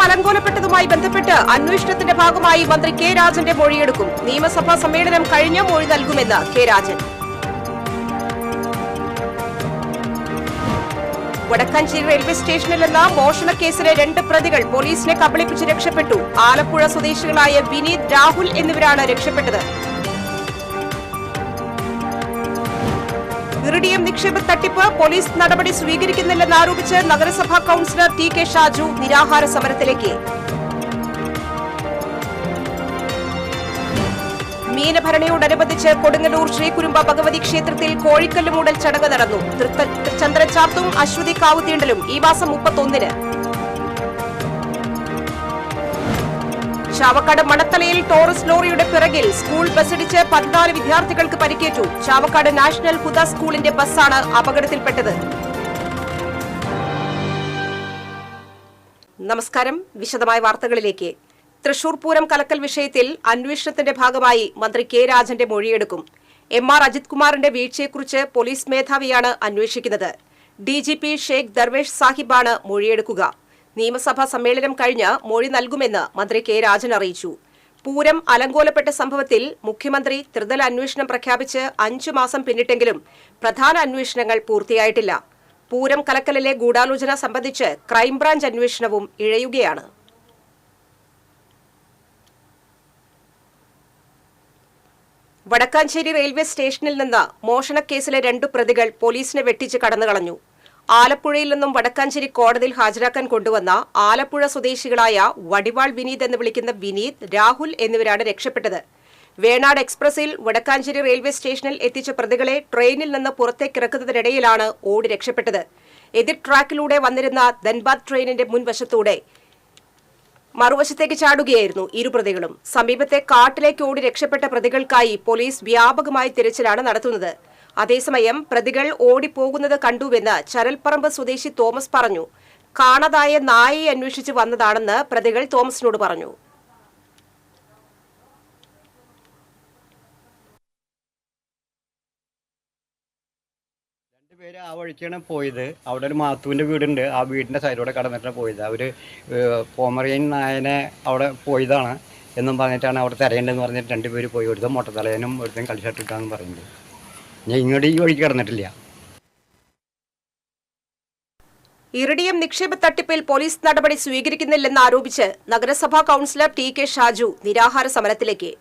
അലങ്കോലപ്പെട്ടതുമായി ബന്ധപ്പെട്ട് അന്വേഷണത്തിന്റെ ഭാഗമായി മന്ത്രി കെ രാജന്റെ മൊഴിയെടുക്കും. നിയമസഭാ സമ്മേളനം കഴിഞ്ഞ് മൊഴി നൽകുമെന്ന് കെ രാജൻ. വടക്കാഞ്ചേരി റെയിൽവേ സ്റ്റേഷനിൽ നിന്ന് മോഷണക്കേസിലെ 2 പ്രതികൾ പോലീസിനെ കബളിപ്പിച്ച് രക്ഷപ്പെട്ടു. ആലപ്പുഴ സ്വദേശികളായ വിനീത്, രാഹുൽ എന്നിവരാണ് രക്ഷപ്പെട്ടത്. ഇറിഡിയം നിക്ഷേപ തട്ടിപ്പ് പോലീസ് നടപടി സ്വീകരിക്കുന്നില്ലെന്നാരോപിച്ച് നഗരസഭാ കൌൺസിലർ ടി കെ ഷാജു നിരാഹാര സമരത്തിലേക്ക്. മീനഭരണിയോടനുബന്ധിച്ച് കൊടുങ്ങല്ലൂർ ശ്രീകുരുമ്പ ഭഗവതി ക്ഷേത്രത്തിൽ കോഴിക്കല്ല് മൂടൽ ചടങ്ങ് നടന്നു. ചന്ദ്രചാർത്തും അശ്വതി കാവുതീണ്ടലും ഈ മാസം 31-ന്. ചാവക്കാട് മണത്തലയിൽ ടോറസ് ലോറിയുടെ പിറകിൽ സ്കൂൾ ബസ്സിടിച്ച് 14 വിദ്യാർത്ഥികൾക്ക് പരിക്കേറ്റു. ചാവക്കാട് നാഷണൽ ഹുദ സ്കൂളിന്റെ ബസ്സാണ് അപകടത്തിൽപ്പെട്ടത്. നമസ്കാരം. വിശദമായ വാർത്തകളിലേക്ക്. തൃശൂർ പൂരം കലക്കൽ വിഷയത്തിൽ അന്വേഷണത്തിന്റെ ഭാഗമായി മന്ത്രി കെ രാജന്റെ മൊഴിയെടുക്കും. MR അജിത് കുമാറിന്റെ വീഴ്ചയെക്കുറിച്ച് പോലീസ് മേധാവിയാണ് അന്വേഷിക്കുന്നത്. DGP ഷെയ്ഖ് ദർവേഷ് സാഹിബാണ് മൊഴിയെടുക്കുക. നിയമസഭാ സമ്മേളനം കഴിഞ്ഞ് മൊഴി നൽകുമെന്ന് മന്ത്രി കെ രാജൻ അറിയിച്ചു. പൂരം അലങ്കോലപ്പെട്ട സംഭവത്തിൽ മുഖ്യമന്ത്രി ത്രിതല അന്വേഷണം പ്രഖ്യാപിച്ച് 5 മാസം പിന്നിട്ടെങ്കിലും പ്രധാന അന്വേഷണങ്ങൾ പൂർത്തിയായിട്ടില്ല. പൂരം കലക്കലിലെ ഗൂഢാലോചന സംബന്ധിച്ച് ക്രൈംബ്രാഞ്ച് അന്വേഷണവും ഇഴയുകയാണ്. വടക്കാഞ്ചേരി റെയിൽവേ സ്റ്റേഷനിൽ നിന്ന് മോഷണക്കേസിലെ 2 പ്രതികൾ പോലീസിനെ വെട്ടിച്ച് കടന്നുകളഞ്ഞു. ആലപ്പുഴയിൽ നിന്നും വടക്കാഞ്ചേരി കോടതിയിൽ ഹാജരാക്കാൻ കൊണ്ടുവന്ന ആലപ്പുഴ സ്വദേശികളായ വടിവാൾ വിനീത് എന്ന് വിളിക്കുന്ന വിനീത്, രാഹുൽ എന്നിവരാണ് രക്ഷപ്പെട്ടത്. വേണാട് എക്സ്പ്രസിൽ വടക്കാഞ്ചേരി റെയിൽവേ സ്റ്റേഷനിൽ എത്തിച്ച പ്രതികളെ ട്രെയിനിൽ നിന്ന് പുറത്തേക്കിറക്കുന്നതിനിടയിലാണ് ഓടി രക്ഷപ്പെട്ടത്. എതിർ ട്രാക്കിലൂടെ വന്നിരുന്ന ധൻബാദ് ട്രെയിനിന്റെ മുൻവശത്തൂടെ മറുവശത്തേക്ക് ചാടുകയായിരുന്നു 2 പ്രതികളും. സമീപത്തെ കാട്ടിലേക്ക് ഓടി രക്ഷപ്പെട്ട പ്രതികൾക്കായി പോലീസ് വ്യാപകമായി തിരച്ചിലാണ് നടത്തുന്നത്. അതേസമയം പ്രതികൾ ഓടിപ്പോകുന്നത് കണ്ടുവെന്ന് ചരൽപ്പറമ്പ് സ്വദേശി തോമസ് പറഞ്ഞു. കാണാതായ നായയെ അന്വേഷിച്ച് വന്നതാണെന്ന് പ്രതികൾ തോമസിനോട് പറഞ്ഞു. പേര് ആ വഴിക്കാണ് പോയത്. അവിടെ ഒരു മാത്തുവിൻ്റെ വീടുണ്ട്. ആ വീടിൻ്റെ സൈഡിലൂടെ കടന്നിട്ടാണ് പോയത്. അവർ പോമറിയൻ നായനെ അവിടെ പോയതാണ് എന്നും പറഞ്ഞിട്ടാണ് അവിടെ തിരയേണ്ടതെന്ന് പറഞ്ഞിട്ട് 2 പേര് പോയി. ഒരുത്തം മൊട്ടത്തലയനും ഒരുത്തം കളിച്ചിട്ടിട്ടാന്ന് പറയുന്നത്. ഞാൻ ഇങ്ങോട്ട് ഈ വഴിക്ക് കടന്നിട്ടില്ല. ഇറിഡിയം നിക്ഷേപ തട്ടിപ്പിൽ പോലീസ് നടപടി സ്വീകരിക്കുന്നില്ലെന്ന് ആരോപിച്ച് നഗരസഭാ കൌൺസിലർ ടി കെ ഷാജു നിരാഹാര സമരത്തിലേക്ക്.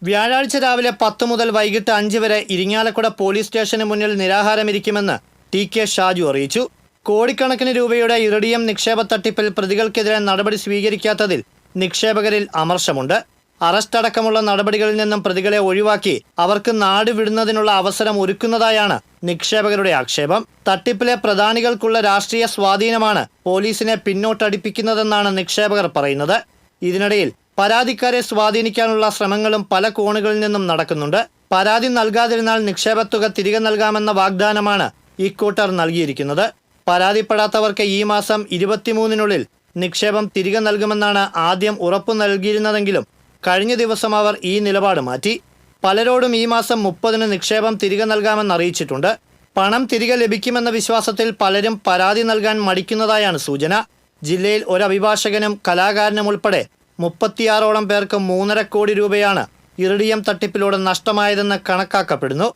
വ്യാഴാഴ്ച രാവിലെ 10 മുതൽ വൈകിട്ട് 5 വരെ ഇരിങ്ങാലക്കുട പോലീസ് സ്റ്റേഷന് മുന്നിൽ നിരാഹാരമിരിക്കുമെന്ന് ടി കെ ഷാജു അറിയിച്ചു. കോടിക്കണക്കിന് രൂപയുടെ ഇറിഡിയം നിക്ഷേപ തട്ടിപ്പിൽ പ്രതികൾക്കെതിരെ നടപടി സ്വീകരിക്കാത്തതിൽ നിക്ഷേപകരിൽ അമർഷമുണ്ട്. അറസ്റ്റ് അടക്കമുള്ള നടപടികളിൽ നിന്നും പ്രതികളെ ഒഴിവാക്കി അവർക്ക് നാട് വിടുന്നതിനുള്ള അവസരം ഒരുക്കുന്നതായാണ് നിക്ഷേപകരുടെ ആക്ഷേപം. തട്ടിപ്പിലെ പ്രധാനികൾക്കുള്ള രാഷ്ട്രീയ സ്വാധീനമാണ് പോലീസിനെ പിന്നോട്ടടിപ്പിക്കുന്നതെന്നാണ് നിക്ഷേപകർ പറയുന്നത്. ഇതിനിടയിൽ പരാതിക്കാരെ സ്വാധീനിക്കാനുള്ള ശ്രമങ്ങളും പല കോണുകളിൽ നിന്നും നടക്കുന്നുണ്ട്. പരാതി നൽകാതിരുന്നാൽ നിക്ഷേപത്തുക തിരികെ നൽകാമെന്ന വാഗ്ദാനമാണ് ഇക്കൂട്ടർ നൽകിയിരിക്കുന്നത്. പരാതിപ്പെടാത്തവർക്ക് ഈ മാസം 23-നുള്ളിൽ നിക്ഷേപം തിരികെ നൽകുമെന്നാണ് ആദ്യം ഉറപ്പു നൽകിയിരുന്നതെങ്കിലും കഴിഞ്ഞ ദിവസം അവർ ഈ നിലപാട് മാറ്റി. പലരോടും ഈ മാസം 30-ന് നിക്ഷേപം തിരികെ നൽകാമെന്ന് അറിയിച്ചിട്ടുണ്ട്. പണം തിരികെ ലഭിക്കുമെന്ന വിശ്വാസത്തിൽ പലരും പരാതി നൽകാൻ മടിക്കുന്നതായാണ് സൂചന. ജില്ലയിൽ ഒരു അഭിഭാഷകനും കലാകാരനും ഉൾപ്പെടെ 36ഓളം പേർക്ക് 3.5 കോടി രൂപയാണ് ഇറിഡിയം തട്ടിപ്പിലൂടെ നഷ്ടമായതെന്ന് കണക്കാക്കപ്പെടുന്നു.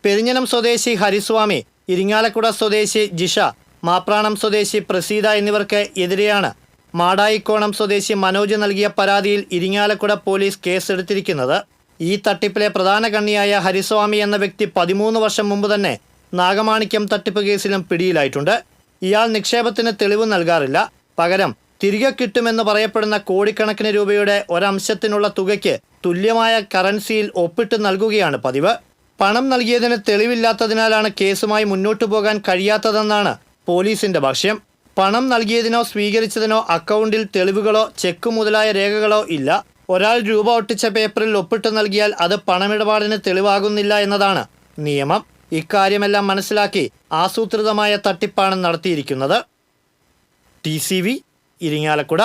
പെരിഞ്ഞനം സ്വദേശി ഹരിസ്വാമി, ഇരിങ്ങാലക്കുട സ്വദേശി ജിഷ, മാപ്രാണം സ്വദേശി പ്രസീത എന്നിവർക്ക് എതിരെയാണ് മാടായിക്കോണം സ്വദേശി മനോജ് നൽകിയ പരാതിയിൽ ഇരിങ്ങാലക്കുട പോലീസ് കേസെടുത്തിരിക്കുന്നത്. ഈ തട്ടിപ്പിലെ പ്രധാന കണ്ണിയായ ഹരിസ്വാമി എന്ന വ്യക്തി 13 വർഷം മുമ്പ് തന്നെ നാഗമാണിക്യം തട്ടിപ്പ് കേസിലും പിടിയിലായിട്ടുണ്ട്. ഇയാൾ നിക്ഷേപത്തിന് തെളിവ് നൽകാറില്ല. പകരം തിരികെ കിട്ടുമെന്ന് പറയപ്പെടുന്ന കോടിക്കണക്കിന് രൂപയുടെ ഒരംശത്തിനുള്ള തുകയ്ക്ക് തുല്യമായ കറൻസിയിൽ ഒപ്പിട്ട് നൽകുകയാണ് പതിവ്. പണം നൽകിയതിന് തെളിവില്ലാത്തതിനാലാണ് കേസുമായി മുന്നോട്ടു പോകാൻ കഴിയാത്തതെന്നാണ് പോലീസിന്റെ ഭാഷ്യം. പണം നൽകിയതിനോ സ്വീകരിച്ചതിനോ അക്കൗണ്ടിൽ തെളിവുകളോ ചെക്ക് മുതലായ രേഖകളോ ഇല്ല. ഒരാൾ രൂപ ഒട്ടിച്ച പേപ്പറിൽ ഒപ്പിട്ട് നൽകിയാൽ അത് പണമിടപാടിന് തെളിവാകുന്നില്ല എന്നതാണ് നിയമം. ഇക്കാര്യമെല്ലാം മനസ്സിലാക്കി ആസൂത്രിതമായ തട്ടിപ്പാണ് നടത്തിയിരിക്കുന്നത്. TCV ഇരിങ്ങാലക്കുട.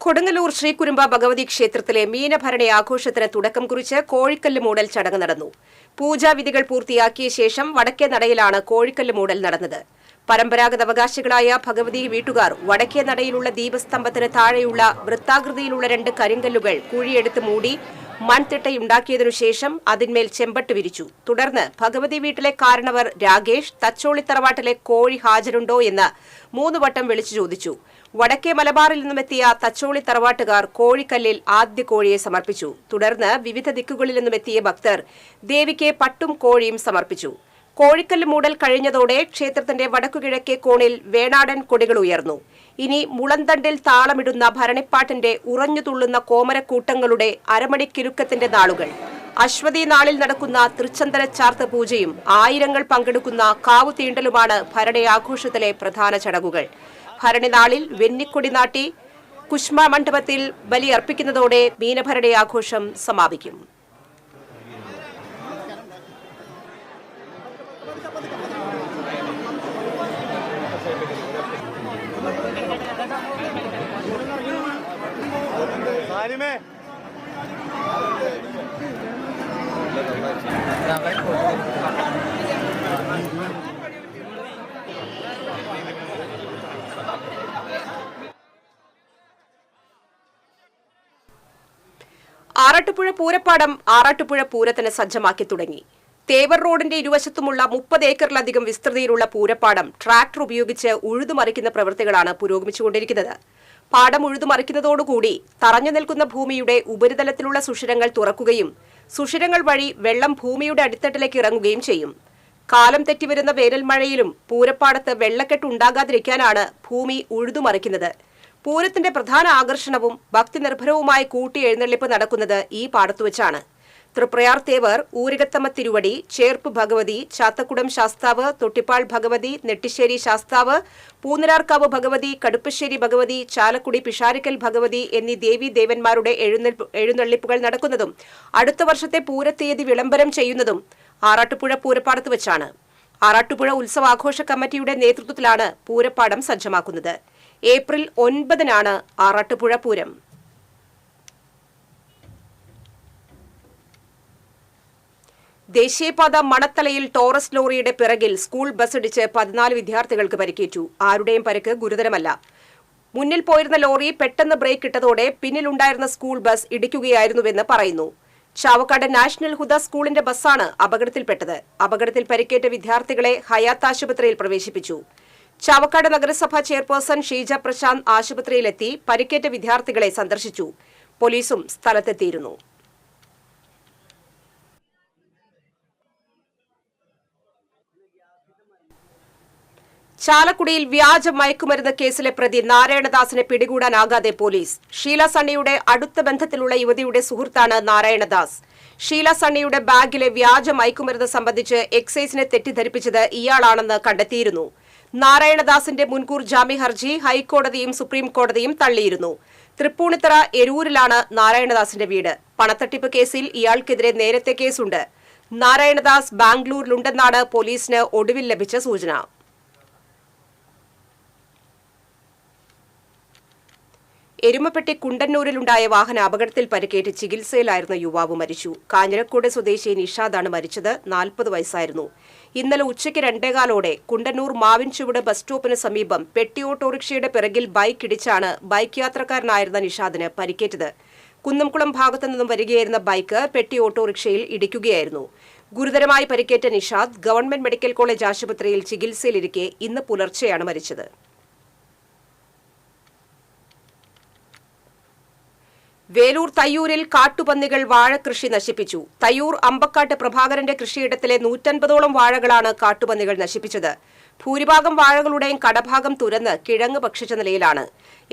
കൊടുങ്ങല്ലൂർ ശ്രീകുരുമ്പ ഭഗവതി ക്ഷേത്രത്തിലെ മീനഭരണി ആഘോഷത്തിന് തുടക്കം കുറിച്ച് കോഴിക്കല്ല് മൂടൽ ചടങ്ങ് നടന്നു. പൂജാവിധികൾ പൂർത്തിയാക്കിയ ശേഷം വടക്കേ നടയിലാണ് കോഴിക്കല്ല് മൂടൽ നടന്നത്. പരമ്പരാഗത അവകാശികളായ ഭഗവതി വീട്ടുകാർ വടക്കേ നടയിലുള്ള ദീപസ്തംഭത്തിന് താഴെയുള്ള വൃത്താകൃതിയിലുള്ള 2 കരിങ്കല്ലുകൾ കുഴിയെടുത്ത് മൂടി മൺതിട്ടയുണ്ടാക്കിയതിനു ശേഷം അതിന്മേൽ ചെമ്പട്ട് വിരിച്ചു. തുടർന്ന് ഭഗവതി വീട്ടിലെ കാരണവർ രാകേഷ് തച്ചോളി തറവാട്ടിലെ കോഴി ഹാജരുണ്ടോ എന്ന് 3 വട്ടം വിളിച്ചു ചോദിച്ചു. വടക്കേ മലബാറിൽ നിന്നുമെത്തിയ തച്ചോളി തറവാട്ടുകാർ കോഴിക്കല്ലിൽ ആദ്യ കോഴിയെ സമർപ്പിച്ചു. തുടർന്ന് വിവിധ ദിക്കുകളിൽ നിന്നുമെത്തിയ ഭക്തർ ദേവിക്ക് പട്ടും കോഴിയും സമർപ്പിച്ചു. കോഴിക്കല്ല് മൂടൽ കഴിഞ്ഞതോടെ ക്ഷേത്രത്തിന്റെ വടക്കുകിഴക്കേ കോണിൽ വേണാടൻ കൊടികൾ ഉയർന്നു. ഇനി മുളന്തണ്ടിൽ താളമിടുന്ന ഭരണിപ്പാട്ടിന്റെ ഉറഞ്ഞുതുള്ളുന്ന കോമരക്കൂട്ടങ്ങളുടെ അരമണിക്കിലുക്കത്തിന്റെ നാളുകൾ. അശ്വതി നാളിൽ നടക്കുന്ന തൃച്ചന്ദന ചാർത്ത് പൂജയും ആയിരങ്ങൾ പങ്കെടുക്കുന്ന കാവു തീണ്ടലുമാണ് ഭരണി ആഘോഷത്തിലെ പ്രധാന ചടങ്ങുകൾ. ഭരണി നാളിൽ വെന്നിക്കൊടി നാട്ടി കുശ്മ മണ്ഡപത്തിൽ ബലിയർപ്പിക്കുന്നതോടെ മീനഭരണി ആഘോഷം സമാപിക്കും. ആറാട്ടുപുഴ പൂരപ്പാടം ആറാട്ടുപുഴ പൂരത്തിന് സജ്ജമാക്കി തുടങ്ങി. തേവർ റോഡിന്റെ ഇരുവശത്തുമുള്ള 30 ഏക്കറിലധികം വിസ്തൃതിയിലുള്ള പൂരപ്പാടം ട്രാക്ടർ ഉപയോഗിച്ച് ഉഴുതുമറിക്കുന്ന പ്രവൃത്തികളാണ് പുരോഗമിച്ചുകൊണ്ടിരിക്കുന്നത്. പാടം ഉഴുതുമറിക്കുന്നതോടുകൂടി തറഞ്ഞു നിൽക്കുന്ന ഭൂമിയുടെ ഉപരിതലത്തിലുള്ള സുഷിരങ്ങൾ തുറക്കുകയും സുഷിരങ്ങൾ വഴി വെള്ളം ഭൂമിയുടെ അടിത്തട്ടിലേക്ക് ഇറങ്ങുകയും ചെയ്യും. കാലം തെറ്റിവരുന്ന വേനൽമഴയിലും പൂരപ്പാടത്ത് വെള്ളക്കെട്ട് ഉണ്ടാകാതിരിക്കാനാണ് ഭൂമി ഉഴുതുമറിക്കുന്നത്. പൂരത്തിന്റെ പ്രധാന ആകർഷണവും ഭക്തിനിർഭരവുമായ കൂട്ടി എഴുന്നള്ളിപ്പ് നടക്കുന്നത് ഈ പാടത്തുവച്ചാണ്. തൃപ്രയാർ തേവർ, ഊരികത്തമ്മ തിരുവടി, ചേർപ്പ് ഭഗവതി, ചാത്തക്കുടം ശാസ്താവ്, തൊട്ടിപ്പാൾ ഭഗവതി, നെട്ടിശ്ശേരി ശാസ്താവ്, പൂനിരാർക്കാവ് ഭഗവതി, കടുപ്പശ്ശേരി ഭഗവതി, ചാലക്കുടി പിഷാരിക്കൽ ഭഗവതി എന്നീ ദേവീ ദേവന്മാരുടെ എഴുന്നള്ളിപ്പുകൾ നടക്കുന്നതും അടുത്ത വർഷത്തെ പൂരത്തീയതി വിളംബരം ചെയ്യുന്നതും ആറാട്ടുപുഴ പൂരപ്പാടത്ത് വെച്ചാണ്. ആറാട്ടുപുഴ ഉത്സവാഘോഷ കമ്മിറ്റിയുടെ നേതൃത്വത്തിലാണ് പൂരപ്പാടം സജ്ജമാക്കുന്നത്. ഏപ്രിൽ 9-നാണ് ആറാട്ടുപുഴ പൂരം. ദേശീയപാത മണത്തലയിൽ ടോറസ് ലോറിയുടെ പിറകിൽ സ്കൂൾ ബസ് ഇടിച്ച് 14 വിദ്യാർത്ഥികൾക്ക് പരിക്കേറ്റു. ആരുടെയും പരിക്ക് ഗുരുതരമല്ല. മുന്നിൽ പോയിരുന്ന ലോറി പെട്ടെന്ന് ബ്രേക്ക് ഇട്ടതോടെ പിന്നിലുണ്ടായിരുന്ന സ്കൂൾ ബസ് ഇടിക്കുകയായിരുന്നുവെന്ന് പറയുന്നു. ചാവക്കാട് നാഷണൽ ഹുദ സ്കൂളിന്റെ ബസ്സാണ് അപകടത്തിൽപ്പെട്ടത്. അപകടത്തിൽ പരിക്കേറ്റ വിദ്യാർത്ഥികളെ ഹയാത്ത് ആശുപത്രിയിൽ പ്രവേശിപ്പിച്ചു. ചാവക്കാട് നഗരസഭാ ചെയർപേഴ്സൺ ഷീജ പ്രശാന്ത് ആശുപത്രിയിലെത്തി പരിക്കേറ്റ വിദ്യാർത്ഥികളെ സന്ദർശിച്ചു. പോലീസും സ്ഥലത്തെത്തിയിരുന്നു. ചാലക്കുടിയിൽ വ്യാജ മയക്കുമരുന്ന് കേസിലെ പ്രതി നാരായണദാസിനെ പിടികൂടാനാകാതെ പോലീസ്. ഷീല സണ്ണിയുടെ അടുത്ത ബന്ധത്തിലുള്ള യുവതിയുടെ സുഹൃത്താണ് നാരായണദാസ്. ഷീല സണ്ണിയുടെ ബാഗിലെ വ്യാജ മയക്കുമരുന്ന് സംബന്ധിച്ച് എക്സൈസിനെ തെറ്റിദ്ധരിപ്പിച്ചത് ഇയാളാണെന്ന് കണ്ടെത്തിയിരുന്നു. നാരായണദാസിന്റെ മുൻകൂർ ജാമ്യ ഹർജി ഹൈക്കോടതിയും സുപ്രീം കോടതിയും തള്ളിയിരുന്നു. തൃപ്പൂണിത്തറ എരൂരിലാണ് നാരായണദാസിന്റെ വീട്. പണത്തട്ടിപ്പ് കേസിൽ ഇയാൾക്കെതിരെ നേരത്തെ കേസുണ്ട്. നാരായണദാസ് ബാംഗ്ലൂരിലുണ്ടെന്നാണ് പോലീസിന് ഒടുവിൽ ലഭിച്ച സൂചന. എരുമപ്പെട്ടി കുണ്ടന്നൂരിലുണ്ടായ വാഹന അപകടത്തിൽ പരിക്കേറ്റ് ചികിത്സയിലായിരുന്ന യുവാവ് മരിച്ചു. കാഞ്ഞിരക്കോട് സ്വദേശി നിഷാദാണ് മരിച്ചത്. 40 വയസ്സായിരുന്നു. ഇന്നലെ ഉച്ചയ്ക്ക് 2:15 കുണ്ടന്നൂർ മാവിൻചുവട് ബസ് സ്റ്റോപ്പിന് സമീപം പെട്ടി ഓട്ടോറിക്ഷയുടെ പിറകിൽ ബൈക്ക് ഇടിച്ചാണ് ബൈക്ക് യാത്രക്കാരനായിരുന്ന നിഷാദിന് പരിക്കേറ്റത്. കുന്നംകുളം ഭാഗത്തു നിന്നും വരികയായിരുന്ന ബൈക്ക് പെട്ടി ഓട്ടോറിക്ഷയിൽ ഇടിക്കുകയായിരുന്നു. ഗുരുതരമായി പരിക്കേറ്റ നിഷാദ് ഗവൺമെന്റ് മെഡിക്കൽ കോളേജ് ആശുപത്രിയിൽ ചികിത്സയിലിരിക്കെ ഇന്ന് പുലർച്ചെയാണ് മരിച്ചത്. വേലൂർ തയ്യൂരിൽ കാട്ടുപന്നികൾ വാഴകൃഷി നശിപ്പിച്ചു. തയ്യൂർ അമ്പക്കാട്ട് പ്രഭാകരന്റെ കൃഷിയിടത്തിലെ 150ഓളം വാഴകളാണ് കാട്ടുപന്നികൾ നശിപ്പിച്ചത്. ഭൂരിഭാഗം വാഴകളുടെയും കടഭാഗം തുരന്ന് കിഴങ്ങ് ഭക്ഷിച്ച നിലയിലാണ്.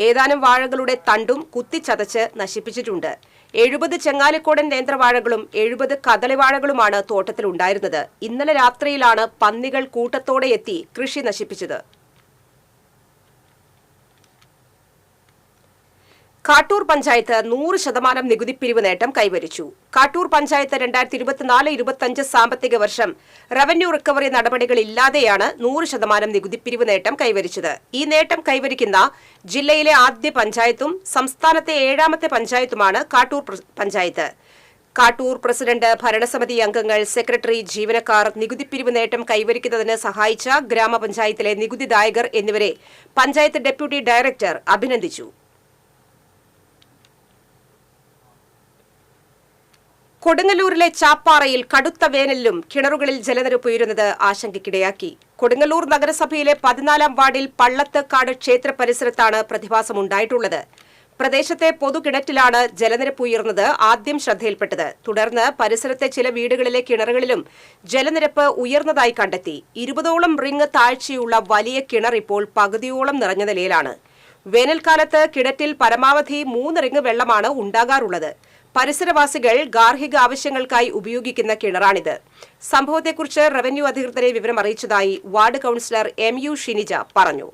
ഏതാനും വാഴകളുടെ തണ്ടും കുത്തിച്ചതച്ച് നശിപ്പിച്ചിട്ടുണ്ട്. 70 ചെങ്ങാലിക്കോടൻ നേന്ത്രവാഴകളും 70 കദളിവാഴകളുമാണ് തോട്ടത്തിലുണ്ടായിരുന്നത്. ഇന്നലെ രാത്രിയിലാണ് പന്നികൾ കൂട്ടത്തോടെ എത്തി കൃഷി നശിപ്പിച്ചത്. കാട്ടൂർ പഞ്ചായത്ത് 100% നികുതിപ്പിരിവ് നേട്ടം കൈവരിച്ചു. കാട്ടൂർ പഞ്ചായത്ത് 2024-25 സാമ്പത്തിക വർഷം റവന്യൂ റിക്കവറി നടപടികളില്ലാതെയാണ് 100% നികുതിപ്പിരിവ് നേട്ടം കൈവരിച്ചത്. ഈ നേട്ടം കൈവരിക്കുന്ന ജില്ലയിലെ ആദ്യ പഞ്ചായത്തും സംസ്ഥാനത്തെ 7ാമത്തെ പഞ്ചായത്തുമാണ് കാട്ടൂർ പഞ്ചായത്ത്. കാട്ടൂർ പ്രസിഡന്റ്, ഭരണസമിതി അംഗങ്ങൾ, സെക്രട്ടറി, ജീവനക്കാർ, നികുതിപ്പിരിവ് നേട്ടം കൈവരിക്കുന്നതിന് സഹായിച്ച ഗ്രാമപഞ്ചായത്തിലെ നികുതിദായകർ എന്നിവരെ പഞ്ചായത്ത് ഡെപ്യൂട്ടി ഡയറക്ടർ അഭിനന്ദിച്ചു. കൊടുങ്ങല്ലൂരിലെ ചാപ്പാറയിൽ കടുത്ത വേനലിലും കിണറുകളിൽ ജലനിരപ്പ് ഉയരുന്നത് ആശങ്കയ്ക്കിടയാക്കി. കൊടുങ്ങല്ലൂർ നഗരസഭയിലെ 14-ാം വാർഡിൽ പള്ളത്തക്കാട് ക്ഷേത്ര പരിസരത്താണ് പ്രതിഭാസമുണ്ടായിട്ടുള്ളത്. പ്രദേശത്തെ പൊതുകിണറ്റിലാണ് ജലനിരപ്പ് ഉയർന്നത് ആദ്യം ശ്രദ്ധയിൽപ്പെട്ടത്. തുടർന്ന് പരിസരത്തെ ചില വീടുകളിലെ കിണറുകളിലും ജലനിരപ്പ് ഉയർന്നതായി കണ്ടെത്തി. 20ഓളം റിംഗ് താഴ്ചയുള്ള വലിയ കിണർ ഇപ്പോൾ പകുതിയോളം നിറഞ്ഞ നിലയിലാണ്. വേനൽക്കാലത്ത് കിണറ്റിൽ പരമാവധി 3 റിംഗ് വെള്ളമാണ് ഉണ്ടാകാറുള്ളത്. പരിസരവാസികൾ ഗാർഹിക ആവശ്യങ്ങൾക്കായി ഉപയോഗിക്കുന്ന കിണറാണിത്. സംഭവത്തെക്കുറിച്ച് റവന്യൂ അധികൃതരെ വിവരം അറിയിച്ചതായി വാർഡ് കൌൺസിലർ MU ഷിനിജ പറഞ്ഞു.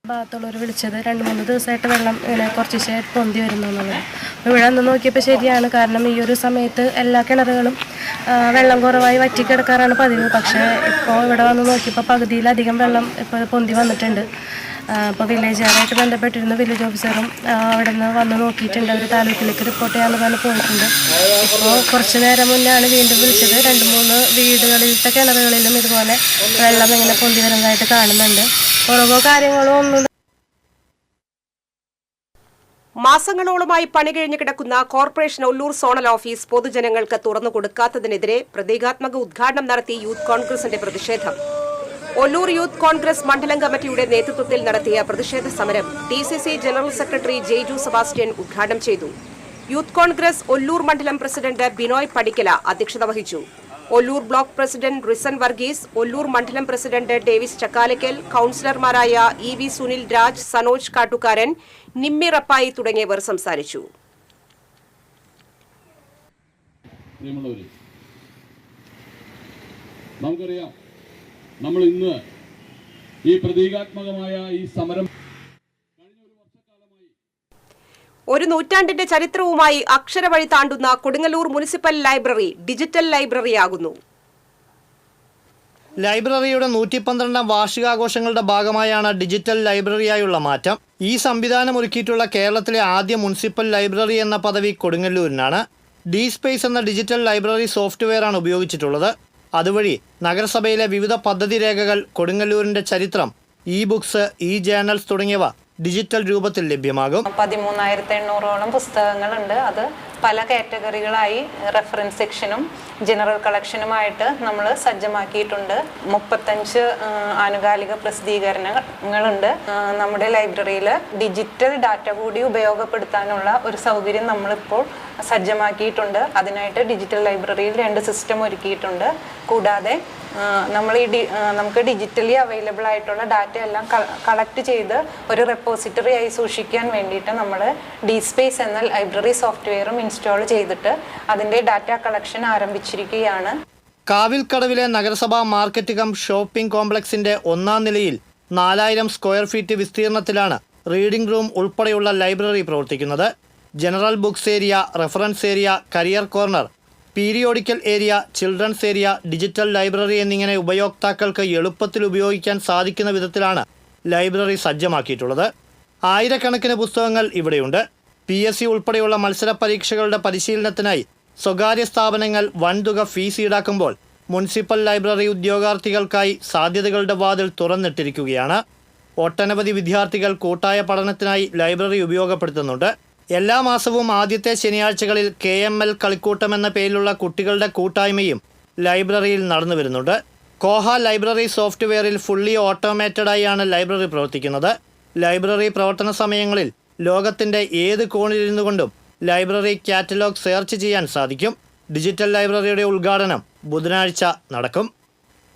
ഭാഗത്തുള്ളവർ വിളിച്ചത് 2-3 ദിവസമായിട്ട് വെള്ളം ഇങ്ങനെ കുറച്ച് പൊന്തി വരുന്നു എന്നുള്ളത്. അപ്പോൾ ഇവിടെ നിന്ന് നോക്കിയപ്പോൾ ശരിയാണ്. കാരണം ഈ ഒരു സമയത്ത് എല്ലാ കിണറുകളും വെള്ളം കുറവായി വറ്റിക്കിടക്കാറാണ് പതിവ്. പക്ഷേ ഇപ്പോൾ ഇവിടെ വന്ന് നോക്കിയപ്പോൾ പകുതിയിലധികം വെള്ളം ഇപ്പോൾ പൊന്തി വന്നിട്ടുണ്ട്. അപ്പോൾ വില്ലേജുകാരായിട്ട് ബന്ധപ്പെട്ടിരുന്ന വില്ലേജ് ഓഫീസറും അവിടെ നിന്ന് വന്ന് നോക്കിയിട്ടുണ്ട്. അവർ താലൂക്കിലേക്ക് റിപ്പോർട്ട് ചെയ്യാമെന്ന് പറഞ്ഞ് പോയിട്ടുണ്ട്. ഇപ്പോൾ കുറച്ച് നേരം മുന്നാണ് വീണ്ടും വിളിച്ചത്. 2-3 വീടുകളിലത്തെ കിണറുകളിലും ഇതുപോലെ വെള്ളം ഇങ്ങനെ പൊന്തി വരുന്നതായിട്ട് കാണുന്നുണ്ട്. കുറവോ കാര്യങ്ങളോ ഒന്നും. മാസങ്ങളോളമായി പണി കഴിഞ്ഞു കിടക്കുന്ന കോർപ്പറേഷൻ ഒല്ലൂർ സോണൽ ഓഫീസ് പൊതുജനങ്ങൾക്ക് തുറന്നു കൊടുക്കാത്തതിനെതിരെ പ്രതീകാത്മക ഉദ്ഘാടനം നടത്തി യൂത്ത് കോൺഗ്രസിന്റെ പ്രതിഷേധം. ഒല്ലൂർ യൂത്ത് കോൺഗ്രസ് മണ്ഡലം കമ്മിറ്റിയുടെ നേതൃത്വത്തിൽ നടത്തിയ പ്രതിഷേധ സമരം DCC general secretary Jaiju Sebastian ഉദ്ഘാടനം ചെയ്തു. യൂത്ത് കോൺഗ്രസ് ഒല്ലൂർ മണ്ഡലം പ്രസിഡന്റ് ബിനോയ് പടിക്കല അധ്യക്ഷത വഹിച്ചു. ഒല്ലൂർ ബ്ലോക്ക് പ്രസിഡന്റ് റിസൻ വർഗീസ്, ഒല്ലൂർ മണ്ഡലം പ്രസിഡന്റ് ഡേവിസ് ചക്കാലക്കൽ, കൌൺസിലർമാരായ EV സുനിൽ രാജ്, സനോജ് കാട്ടുകാരൻ, നിമ്മി റപ്പായി തുടങ്ങിയവർ സംസാരിച്ചു. നമുക്കറിയാം, നമ്മൾ ഇന്ന് ഈ പ്രതീകാത്മകമായ ഈ സമരം ഒരു നൂറ്റാണ്ടിന്റെ ചരിത്രവുമായി അക്ഷരവഴി താണ്ടുന്ന കൊടുങ്ങല്ലൂർ മുനിസിപ്പൽ ലൈബ്രറി ഡിജിറ്റൽ ലൈബ്രറിയാകുന്നു. ലൈബ്രറിയുടെ 112ാം വാർഷികാഘോഷങ്ങളുടെ ഭാഗമായാണ് ഡിജിറ്റൽ ലൈബ്രറിയായുള്ള മാറ്റം. ഈ സംവിധാനം ഒരുക്കിയിട്ടുള്ള കേരളത്തിലെ ആദ്യ മുനിസിപ്പൽ ലൈബ്രറി എന്ന പദവി കൊടുങ്ങല്ലൂരിനാണ്. DSpace എന്ന ഡിജിറ്റൽ ലൈബ്രറി സോഫ്റ്റ്വെയറാണ് ഉപയോഗിച്ചിട്ടുള്ളത്. അതുവഴി നഗരസഭയിലെ വിവിധ പദ്ധതി രേഖകൾ, കൊടുങ്ങല്ലൂരിന്റെ ചരിത്രം, ബുക്സ്, ജേർണൽസ് തുടങ്ങിയവ ഡിജിറ്റൽ രൂപത്തിൽ ലഭ്യമാകും. 13,800ഓളം പുസ്തകങ്ങളുണ്ട്. അത് പല കാറ്റഗറികളായി റെഫറൻസ് സെക്ഷനും ജനറൽ കളക്ഷനുമായിട്ട് നമ്മൾ സജ്ജമാക്കിയിട്ടുണ്ട്. 35 ആനുകാലിക പ്രസിദ്ധീകരണങ്ങളുണ്ട്. നമ്മുടെ ലൈബ്രറിയിൽ ഡിജിറ്റൽ ഡാറ്റ കൂടി ഉപയോഗപ്പെടുത്താനുള്ള ഒരു സൗകര്യം നമ്മളിപ്പോൾ സജ്ജമാക്കിയിട്ടുണ്ട്. അതിനായിട്ട് ഡിജിറ്റൽ ലൈബ്രറിയിൽ 2 സിസ്റ്റം ഒരുക്കിയിട്ടുണ്ട്. കൂടാതെ നമുക്ക് ഡിജിറ്റലി അവൈലബിൾ ആയിട്ടുള്ള ഡാറ്റ എല്ലാം കളക്ട് ചെയ്ത് ഒരു റെപ്പോസിറ്ററി ആയി സൂക്ഷിക്കാൻ വേണ്ടിയിട്ട് നമ്മൾ DSpace എന്ന ലൈബ്രറി സോഫ്റ്റ്വെയറും ഇൻസ്റ്റാൾ ചെയ്തിട്ട് അതിൻ്റെ ഡാറ്റ കളക്ഷൻ ആരംഭിച്ചിരിക്കുകയാണ്. കാവിൽക്കടവിലെ നഗരസഭാ മാർക്കറ്റ് കം ഷോപ്പിംഗ് കോംപ്ലക്സിന്റെ 1ാം നിലയിൽ 4000 സ്ക്വയർ ഫീറ്റ് വിസ്തീർണത്തിലാണ് റീഡിംഗ് റൂം ഉൾപ്പെടെയുള്ള ലൈബ്രറി പ്രവർത്തിക്കുന്നത്. General books area, reference area, career corner, periodical area, children's area, digital library എന്നിങ്ങനെ ഉപയോക്താക്കൾക്ക് എളുപ്പത്തിൽ ഉപയോഗിക്കാൻ സാധിക്കുന്ന വിധത്തിലാണ് ലൈബ്രറി സജ്ജമാക്കിയിട്ടുള്ളത്. ആയിരക്കണക്കിന് പുസ്തകങ്ങൾ ഇവിടെയുണ്ട്. PSC ഉൾപ്പെടെയുള്ള മത്സര പരീക്ഷകളുടെ പരിശീലനത്തിനായി സ്വകാര്യ സ്ഥാപനങ്ങൾ വൻതുക ഫീസ് ഈടാക്കുമ്പോൾ മുനിസിപ്പൽ ലൈബ്രറി ഉദ്യോഗാർത്ഥികൾക്കായി സാധ്യതകളുടെ വാതിൽ തുറന്നിട്ടിരിക്കുകയാണ്. ഒട്ടനവധി വിദ്യാർത്ഥികൾ കൂട്ടായ പഠനത്തിനായി ലൈബ്രറി ഉപയോഗപ്പെടുത്തുന്നുണ്ട്. എല്ലാ മാസവും ആദ്യത്തെ ശനിയാഴ്ചകളിൽ KML കളിക്കൂട്ടം എന്ന പേരിലുള്ള കുട്ടികളുടെ കൂട്ടായ്മയും ലൈബ്രറിയിൽ നടന്നു വരുന്നുണ്ട്. കോഹ ലൈബ്രറി സോഫ്റ്റ്വെയറിൽ ഫുള്ളി ഓട്ടോമേറ്റഡായാണ് ലൈബ്രറി പ്രവർത്തിക്കുന്നത്. ലൈബ്രറി പ്രവർത്തന സമയങ്ങളിൽ ലോകത്തിൻ്റെ ഏത് കോണിലിരുന്നു കൊണ്ടും ലൈബ്രറി കാറ്റലോഗ് സെർച്ച് ചെയ്യാൻ സാധിക്കും. ഡിജിറ്റൽ ലൈബ്രറിയുടെ ഉദ്ഘാടനം ബുധനാഴ്ച നടക്കും.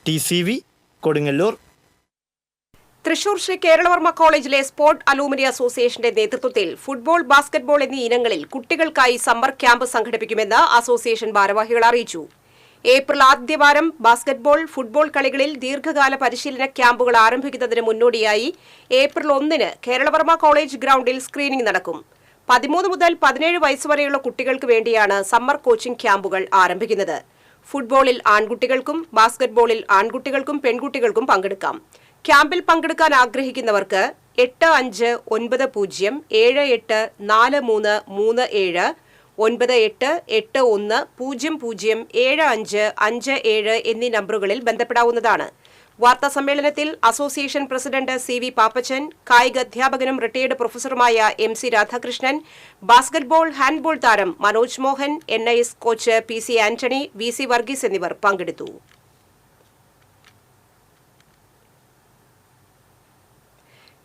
TCV കൊടുങ്ങല്ലൂർ. തൃശൂർ ശ്രീ കേരളവർമ്മ കോളേജിലെ സ്പോർട് അലൂമിനി അസോസിയേഷന്റെ നേതൃത്വത്തിൽ ഫുട്ബോൾ, ബാസ്കറ്റ്ബോൾ എന്നീ ഇനങ്ങളിൽ കുട്ടികൾക്കായി സമ്മർ ക്യാമ്പ് സംഘടിപ്പിക്കുമെന്ന് അസോസിയേഷൻ ഭാരവാഹികൾ അറിയിച്ചു. ഏപ്രിൽ ആദ്യവാരം ബാസ്കറ്റ്ബോൾ, ഫുട്ബോൾ കളികളിൽ ദീർഘകാല പരിശീലന ക്യാമ്പുകൾ ആരംഭിക്കുന്നതിന് മുന്നോടിയായി ഏപ്രിൽ 1-ന് കേരളവർമ്മ കോളേജ് ഗ്രൗണ്ടിൽ സ്ക്രീനിംഗ് നടക്കും. 13 മുതൽ 17 വയസ്സുവരെയുള്ള കുട്ടികൾക്ക് വേണ്ടിയാണ് സമ്മർ കോച്ചിംഗ് ക്യാമ്പുകൾ ആരംഭിക്കുന്നത്. ഫുട്ബോളിൽ ആൺകുട്ടികൾക്കും ബാസ്കറ്റ്ബോളിൽ ആൺകുട്ടികൾക്കും പെൺകുട്ടികൾക്കും പങ്കെടുക്കാം. ക്യാമ്പിൽ പങ്കെടുക്കാൻ ആഗ്രഹിക്കുന്നവർക്ക് 8590784337 9881007557 എന്നീ നമ്പറുകളിൽ ബന്ധപ്പെടാവുന്നതാണ്. വാർത്താസമ്മേളനത്തിൽ അസോസിയേഷൻ പ്രസിഡന്റ് CV പാപ്പച്ചൻ, കായിക അധ്യാപകനും റിട്ടയർഡ് പ്രൊഫസറുമായ MC രാധാകൃഷ്ണൻ, ബാസ്കറ്റ്ബോൾ, ഹാൻഡ്ബോൾ താരം Manoj Mohan, NIS coach PC Antony, VC Varghese എന്നിവർ പങ്കെടുത്തു.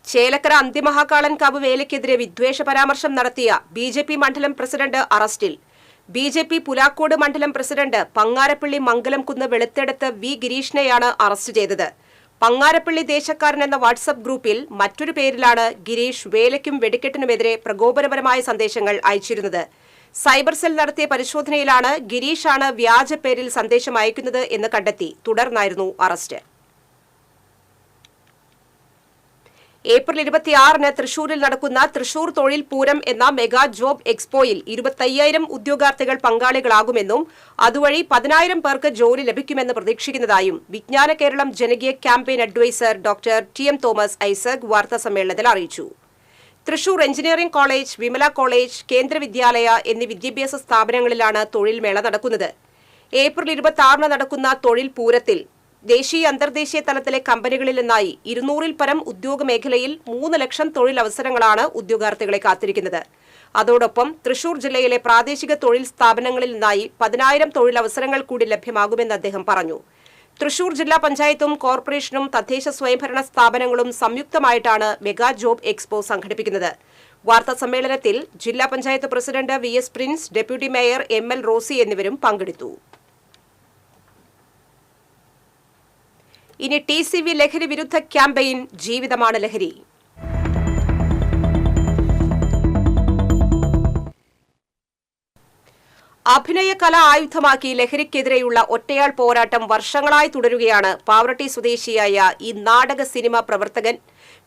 ചേലക്കര അന്തിമഹാകാളൻകാവ് വേലയ്ക്കെതിരെ വിദ്വേഷ പരാമർശം നടത്തിയ BJP മണ്ഡലം പ്രസിഡന്റ് അറസ്റ്റിൽ. BJP പുലാക്കോട് മണ്ഡലം പ്രസിഡന്റ് പങ്ങാരപ്പള്ളി മംഗലംകുന്ന് വെളുത്തെടുത്ത് V ഗിരീഷിനെയാണ് അറസ്റ്റ് ചെയ്തത്. പങ്ങാരപ്പള്ളി ദേശക്കാരൻ എന്ന വാട്സ്ആപ്പ് ഗ്രൂപ്പിൽ മറ്റൊരു പേരിലാണ് ഗിരീഷ് വേലയ്ക്കും വെടിക്കെട്ടിനുമെതിരെ പ്രകോപനപരമായ സന്ദേശങ്ങൾ അയച്ചിരുന്നത്. സൈബർ സെൽ നടത്തിയ പരിശോധനയിലാണ് ഗിരീഷാണ് വ്യാജ പേരിൽ സന്ദേശം അയക്കുന്നത് എന്ന് കണ്ടെത്തി. തുടർന്നായിരുന്നു അറസ്റ്റ്. ഏപ്രിൽ 26-ന് തൃശൂരിൽ നടക്കുന്ന തൃശൂർ തൊഴിൽ പൂരം എന്ന മെഗാ ജോബ് എക്സ്പോയിൽ 25,000 ഉദ്യോഗാർത്ഥികൾ പങ്കാളികളാകുമെന്നും അതുവഴി 10,000 പേർക്ക് ജോലി ലഭിക്കുമെന്ന് പ്രതീക്ഷിക്കുന്നതായും വിജ്ഞാന കേരളം ജനകീയ campaign adviser doctor TM Thomas Isaac വാർത്താസമ്മേളനത്തിൽ അറിയിച്ചു. Thrissur engineering college, Vimala college, Kendra Vidyalaya എന്നീ വിദ്യാഭ്യാസ സ്ഥാപനങ്ങളിലാണ് തൊഴിൽ മേള നടക്കുന്നത്. ഏപ്രിൽ 26-ന് നടക്കുന്ന തൊഴിൽ പൂരത്തിൽ ദേശീയ അന്തർദേശീയ തലത്തിലെ കമ്പനികളിൽ നിന്നായി 200-ൽ പരം ഉദ്യോഗ മേഖലയിൽ 3 ലക്ഷം തൊഴിലവസരങ്ങളാണ് ഉദ്യോഗാർത്ഥികളെ കാത്തിരിക്കുന്നത്. അതോടൊപ്പം തൃശൂർ ജില്ലയിലെ പ്രാദേശിക തൊഴിൽ സ്ഥാപനങ്ങളിൽ നിന്നായി 10,000 തൊഴിലവസരങ്ങൾ കൂടി ലഭ്യമാകുമെന്ന് അദ്ദേഹം പറഞ്ഞു. തൃശൂർ ജില്ലാ പഞ്ചായത്തും കോർപ്പറേഷനും തദ്ദേശ സ്വയംഭരണ സ്ഥാപനങ്ങളും സംയുക്തമായിട്ടാണ് മെഗാ ജോബ് എക്സ്പോ സംഘടിപ്പിക്കുന്നത്. വാർത്താസമ്മേളനത്തിൽ ജില്ലാ panchayat president VS Prince, deputy mayor ML Rosy എന്നിവരും പങ്കെടുത്തു. ഇനി TCV ലഹരി വിരുദ്ധ ക്യാമ്പയിൻ ജീവിതമാണ് ലഹരി. അഭിനയ കല ആയുധമാക്കി ലഹരിക്കെതിരെയുള്ള ഒറ്റയാൾ പോരാട്ടം വർഷങ്ങളായി തുടരുകയാണ് പാവറട്ടി സ്വദേശിയായ ഈ നാടക സിനിമ പ്രവർത്തകൻ.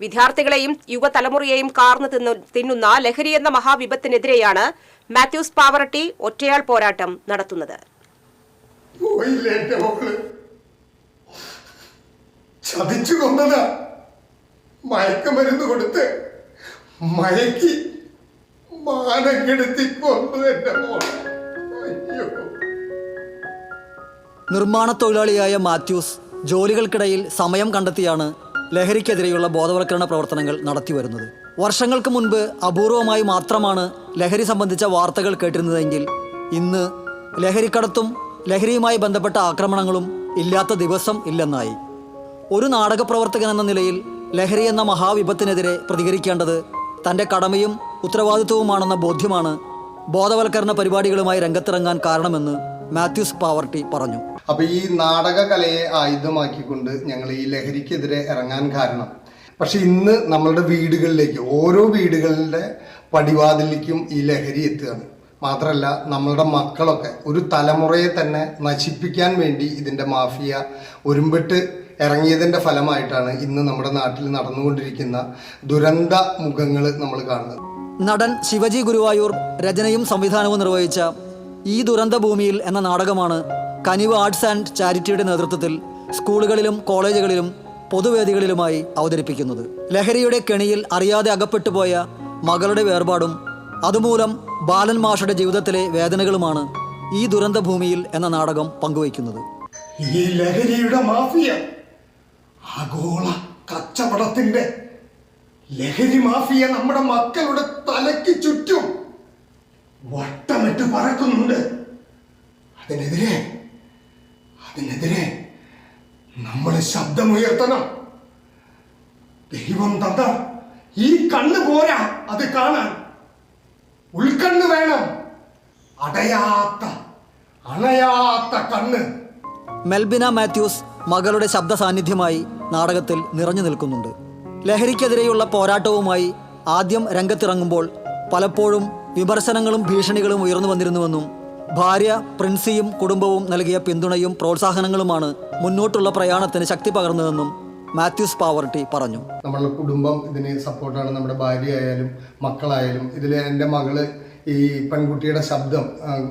വിദ്യാർത്ഥികളെയും യുവതലമുറയെയും കാർന്നു തിന്നുന്ന ലഹരി എന്ന മഹാവിപത്തിനെതിരെയാണ് മാത്യൂസ് പാവറട്ടി ഒറ്റയാൾ പോരാട്ടം നടത്തുന്നത്. ചതിച്ചു കൊന്നതാ, മയക്കമരുന്ന് കൊടുത്ത് മയക്കി മാനം കെടുത്തി കൊന്നത് എന്റെ മോളെ. അയ്യോ. നിർമ്മാണ തൊഴിലാളിയായ മാത്യൂസ് ജോലികൾക്കിടയിൽ സമയം കണ്ടെത്തിയാണ് ലഹരിക്കെതിരെയുള്ള ബോധവൽക്കരണ പ്രവർത്തനങ്ങൾ നടത്തിവരുന്നത്. വർഷങ്ങൾക്ക് മുൻപ് അപൂർവമായി മാത്രമാണ് ലഹരി സംബന്ധിച്ച വാർത്തകൾ കേട്ടിരുന്നതെങ്കിൽ ഇന്ന് ലഹരിക്കടത്തും ലഹരിയുമായി ബന്ധപ്പെട്ട ആക്രമണങ്ങളും ഇല്ലാത്ത ദിവസം ഇല്ലെന്നായി. ഒരു നാടകപ്രവർത്തകൻ എന്ന നിലയിൽ ലഹരി എന്ന മഹാവിപത്തിനെതിരെ പ്രതികരിക്കേണ്ടത് തൻ്റെ കടമയും ഉത്തരവാദിത്വവുമാണെന്ന ബോധ്യമാണ് ബോധവൽക്കരണ പരിപാടികളുമായി രംഗത്തിറങ്ങാൻ കാരണമെന്ന് മാത്യൂസ് പാവർട്ടി പറഞ്ഞു. അപ്പൊ ഈ നാടക കലയെ ആയുധമാക്കിക്കൊണ്ട് ഞങ്ങൾ ഈ ലഹരിക്കെതിരെ ഇറങ്ങാൻ കാരണം, പക്ഷെ ഇന്ന് നമ്മളുടെ വീടുകളിലേക്ക്, ഓരോ വീടുകളുടെ പടിവാതിലേക്കും ഈ ലഹരി എത്തുകയാണ്. മാത്രമല്ല നമ്മളുടെ മക്കളൊക്കെ ഒരു തലമുറയെ തന്നെ നശിപ്പിക്കാൻ വേണ്ടി ഇതിന്റെ മാഫിയ ഒരുമ്പിട്ട് ഇറങ്ങിയതിന്റെ ഫലമായിട്ടാണ് ഇന്ന് നമ്മുടെ നാട്ടിൽ നടന്നുകൊണ്ടിരിക്കുന്ന ദുരന്ത മുഖങ്ങൾ നമ്മൾ കാണുന്നത്. നടൻ ശിവജി ഗുരുവായൂർ രചനയും സംവിധാനവും നിർവഹിച്ച ഈ ദുരന്ത ഭൂമിയിൽ എന്ന നാടകമാണ് കനിവ് ആർട്സ് ആൻഡ് ചാരിറ്റിയുടെ നേതൃത്വത്തിൽ സ്കൂളുകളിലും കോളേജുകളിലും പൊതുവേദികളിലുമായി അവതരിപ്പിക്കുന്നത്. ലഹരിയുടെ കെണിയിൽ അറിയാതെ അകപ്പെട്ടുപോയ മകളുടെ വേർപാടും അതുമൂലം ബാലൻ മാഷയുടെ ജീവിതത്തിലെ വേദനകളുമാണ് ഈ ദുരന്ത ഭൂമിയിൽ എന്ന നാടകം പങ്കുവയ്ക്കുന്നത്. ഈ ലഹരിയുടെ മാഫിയ, ആഗോള കച്ചവടത്തിന്റെ ലഹരി മാഫിയ നമ്മുടെ മക്കളുടെ തലയ്ക്ക് ചുറ്റും വട്ടമിട്ട് പറക്കുന്നുണ്ട്. അതിനെതിരെ നമ്മൾ ശബ്ദമുയർത്തണം. ദൈവം തന്ന ഈ കണ്ണ് പോരാ അത് കാണാൻ, ഉൾക്കണ്ണ് വേണം, അണയാത്ത കണ്ണ്. മെൽബിന മാത്യൂസ് മകളുടെ ശബ്ദ സാന്നിധ്യമായി നാടകത്തിൽ നിറഞ്ഞു നിൽക്കുന്നുണ്ട്. ലഹരിക്കെതിരെയുള്ള പോരാട്ടവുമായി ആദ്യം രംഗത്തിറങ്ങുമ്പോൾ പലപ്പോഴും വിമർശനങ്ങളും ഭീഷണികളും ഉയർന്നു വന്നിരുന്നുവെന്നും ഭാര്യ പ്രിൻസിയും കുടുംബവും നൽകിയ പിന്തുണയും പ്രോത്സാഹനങ്ങളുമാണ് മുന്നോട്ടുള്ള പ്രയാണത്തിന് ശക്തി പകർന്നതെന്നും മാത്യൂസ് പാവർട്ടി പറഞ്ഞു. നമ്മളുടെ കുടുംബം ഇതിന് സപ്പോർട്ടാണ്, നമ്മുടെ ഭാര്യ ആയാലും മക്കളായാലും. ഇതിൽ എൻ്റെ മകള് ഈ പെൺകുട്ടിയുടെ ശബ്ദം